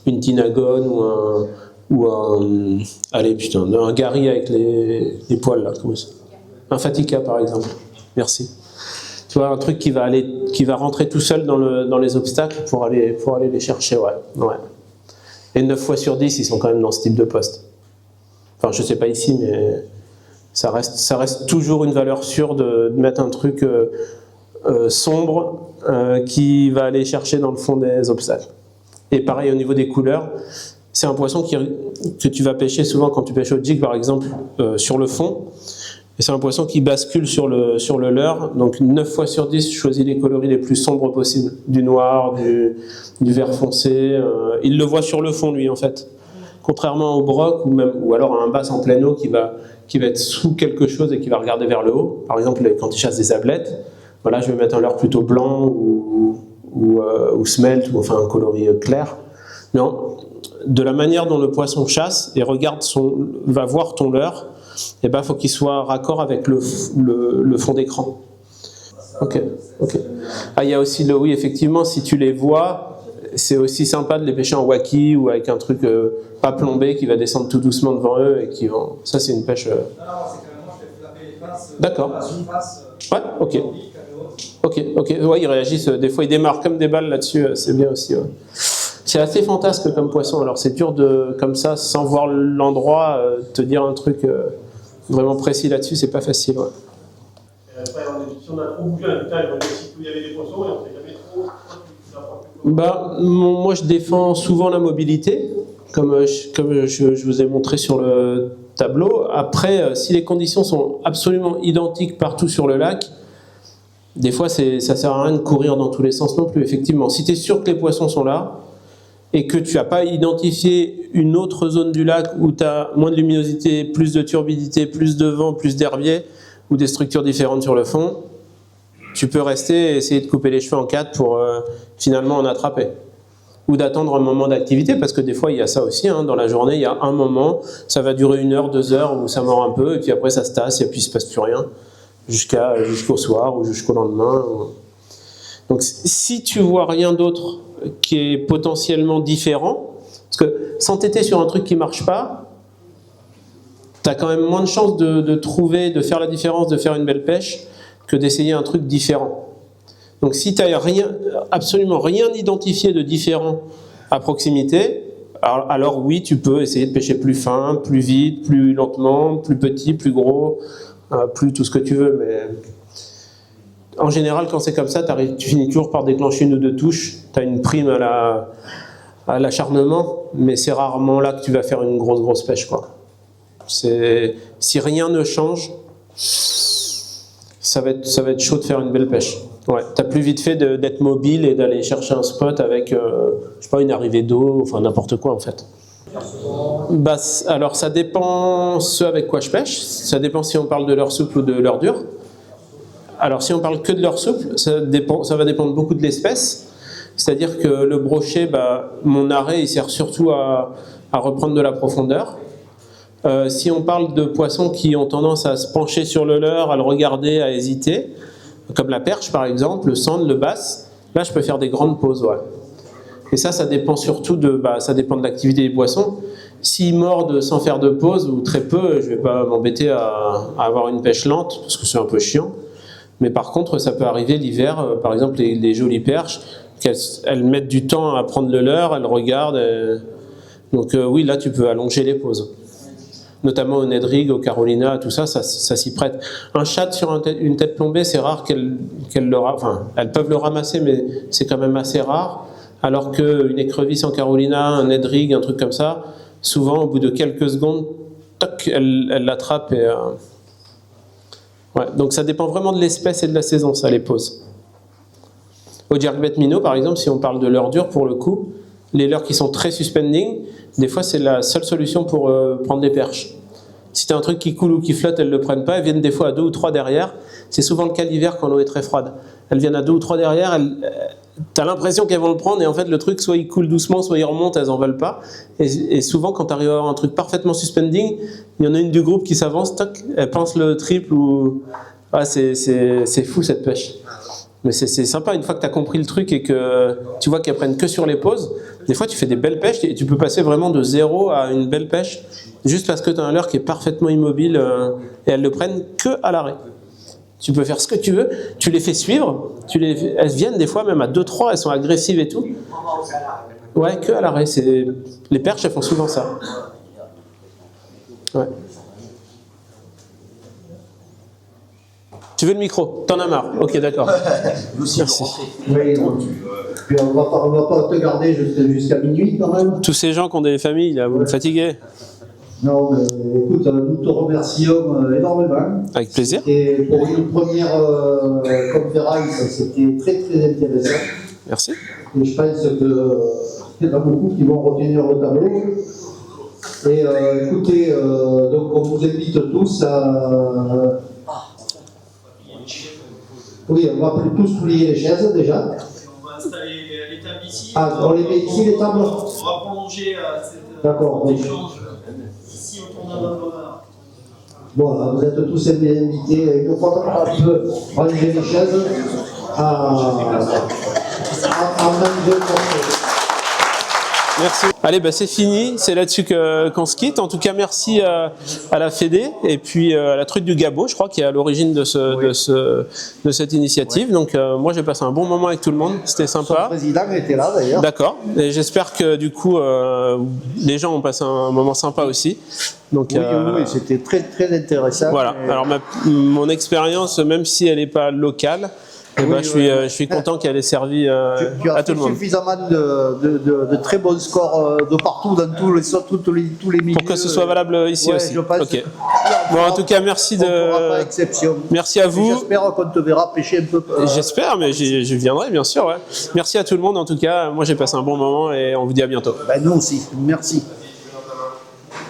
une Tinagon ou un Gary avec les poils là, comment ça? Un Fatica par exemple. Merci. Tu vois, un truc qui va rentrer tout seul dans les obstacles pour aller les chercher, ouais. Et 9 fois sur 10, ils sont quand même dans ce type de poste. Enfin, je sais pas ici, mais ça reste toujours une valeur sûre de mettre un truc sombre qui va aller chercher dans le fond des obstacles. Et pareil au niveau des couleurs, c'est un poisson que tu vas pêcher souvent quand tu pêches au jig par exemple sur le fond. Et c'est un poisson qui bascule sur le leurre. Donc 9 fois sur 10, je choisis les coloris les plus sombres possibles. Du noir, du vert foncé. Il le voit sur le fond lui en fait. Contrairement au broc ou alors à un bass en pleine eau qui va être sous quelque chose et qui va regarder vers le haut. Par exemple quand il chasse des ablettes, voilà, je vais mettre un leurre plutôt blanc ou smelt ou enfin un coloris clair. Non, de la manière dont le poisson chasse et va voir ton leurre, et faut qu'il soit raccord avec le fond d'écran. Ok. Il y a aussi oui, effectivement, si tu les vois, c'est aussi sympa de les pêcher en waki ou avec un truc pas plombé qui va descendre tout doucement devant eux et qui vont. Ça, c'est une pêche. Non, c'est carrément, je fais flapper les pinces. D'accord. Ouais, ok. Ok. Ouais, ils réagissent. Des fois, ils démarrent comme des balles là-dessus. C'est bien aussi. Ouais. C'est assez fantasque comme poisson. Alors, c'est dur comme ça, sans voir l'endroit, te dire un truc vraiment précis là-dessus. C'est pas facile. Ouais. Et après, si on a trop bougé un détail, on va dire où il y avait des poissons et on ne sait jamais trop. Moi, je défends souvent la mobilité, comme je vous ai montré sur le tableau. Après, si les conditions sont absolument identiques partout sur le lac, des fois, ça ne sert à rien de courir dans tous les sens non plus. Effectivement, si tu es sûr que les poissons sont là et que tu n'as pas identifié une autre zone du lac où tu as moins de luminosité, plus de turbidité, plus de vent, plus d'herbier ou des structures différentes sur le fond, tu peux rester et essayer de couper les cheveux en 4 pour finalement en attraper. Ou d'attendre un moment d'activité, parce que des fois il y a ça aussi, dans la journée il y a un moment, ça va durer 1 heure, 2 heures, où ça mord un peu, et puis après ça se tasse, et puis il ne se passe plus rien, jusqu'au soir ou jusqu'au lendemain. Donc si tu vois rien d'autre qui est potentiellement différent, parce que s'entêter sur un truc qui ne marche pas, tu as quand même moins de chances de trouver, de faire la différence, de faire une belle pêche, que d'essayer un truc différent. Donc si tu n'as absolument rien identifié de différent à proximité, alors oui, tu peux essayer de pêcher plus fin, plus vite, plus lentement, plus petit, plus gros, plus tout ce que tu veux. Mais en général, quand c'est comme ça, tu finis toujours par déclencher 1 ou 2 touches. Tu as une prime à l'acharnement, mais c'est rarement là que tu vas faire une grosse pêche, quoi. Si rien ne change, ça va être chaud de faire une belle pêche. Ouais, t'as plus vite fait d'être mobile et d'aller chercher un spot avec, je sais pas, une arrivée d'eau, enfin n'importe quoi en fait. Alors ça dépend ce avec quoi je pêche, ça dépend si on parle de leurre souple ou de leurre dure. Alors si on parle que de leurre souple, ça va dépendre beaucoup de l'espèce. C'est-à-dire que le brochet, mon arrêt, il sert surtout à reprendre de la profondeur. Si on parle de poissons qui ont tendance à se pencher sur le leurre, à le regarder, à hésiter, comme la perche par exemple, le sand, le bass, là je peux faire des grandes pauses. Ouais. Et ça dépend surtout ça dépend de l'activité des poissons. S'ils mordent sans faire de pause ou très peu, je ne vais pas m'embêter à avoir une pêche lente parce que c'est un peu chiant. Mais par contre, ça peut arriver l'hiver, par exemple les jolies perches, elles mettent du temps à prendre le leurre, elles regardent. Donc oui, là tu peux allonger les pauses. Notamment au Ned Rig, au Carolina, tout ça s'y prête. Un chat sur une tête plombée, c'est rare qu'elles peuvent le ramasser, mais c'est quand même assez rare. Alors qu'une écrevisse en Carolina, un Ned Rig, un truc comme ça, souvent au bout de quelques secondes, toc, elle l'attrape. Ouais, donc ça dépend vraiment de l'espèce et de la saison, ça les pose. Au jerkbait minnow, par exemple, si on parle de leurre dure, pour le coup, les leurres qui sont très suspending, des fois c'est la seule solution pour prendre des perches. Si tu as un truc qui coule ou qui flotte, elles ne le prennent pas, elles viennent des fois à 2 ou 3 derrière. C'est souvent le cas l'hiver quand l'eau est très froide. Elles viennent à 2 ou 3 derrière, tu as l'impression qu'elles vont le prendre et en fait le truc soit il coule doucement, soit il remonte, elles n'en veulent pas. Et souvent quand tu arrives à avoir un truc parfaitement suspending, il y en a une du groupe qui s'avance, toc, elle pense le triple ou... Ah, c'est fou cette pêche. Mais c'est sympa une fois que tu as compris le truc et que tu vois qu'elles prennent que sur les pauses. Des fois tu fais des belles pêches et tu peux passer vraiment de 0 à une belle pêche juste parce que tu as un leurre qui est parfaitement immobile et elles le prennent que à l'arrêt. Tu peux faire ce que tu veux, tu les fais suivre, elles viennent des fois même à 2-3, elles sont agressives et tout. Ouais, que à l'arrêt. Les perches, elles font souvent ça. Ouais. Tu veux le micro? T'en as marre? Ok, d'accord. Merci. Oui, puis on va pas te garder jusqu'à minuit quand même. Tous ces gens qui ont des familles, là, vous me fatiguez. Non, mais écoute, nous te remercions énormément. Avec plaisir. Et pour une première conférence, c'était très très intéressant. Merci. Et je pense qu'il y en a beaucoup qui vont retenir le tableau. Et écoutez, donc on vous invite tous à... Oui, on va tous plier les chaises déjà. On va installer les tables ici. Ah, on les met ici les tables? On va prolonger D'accord. cet échange ici autour d'un bonheur. Voilà, vous êtes tous invités. Une fois qu'on peut ranger les chaises à manger. Merci. Allez, bah c'est fini. C'est là-dessus qu'on se quitte. En tout cas, merci à la Fédé et puis à la Truite du Gabot, je crois, qui est à l'origine de cette initiative. Donc, moi, j'ai passé un bon moment avec tout le monde. C'était sympa. Le président était là, d'ailleurs. D'accord. Et j'espère que, du coup, les gens ont passé un moment sympa aussi. Donc, Oui, c'était très, très intéressant. Voilà. Alors, mon expérience, même si elle n'est pas locale, je suis content qu'elle ait servi tu as à tout le monde. suffisamment de très bons scores de partout, dans tous les milieux. Pour que ce soit valable ici aussi. Je pense. Ok. Bon, en tout cas, merci Pas exception. Merci à vous. J'espère qu'on te verra pêcher un peu. J'espère, mais je viendrai, bien sûr. Ouais. Merci à tout le monde, en tout cas. Moi, j'ai passé un bon moment et on vous dit à bientôt. Nous aussi. Merci.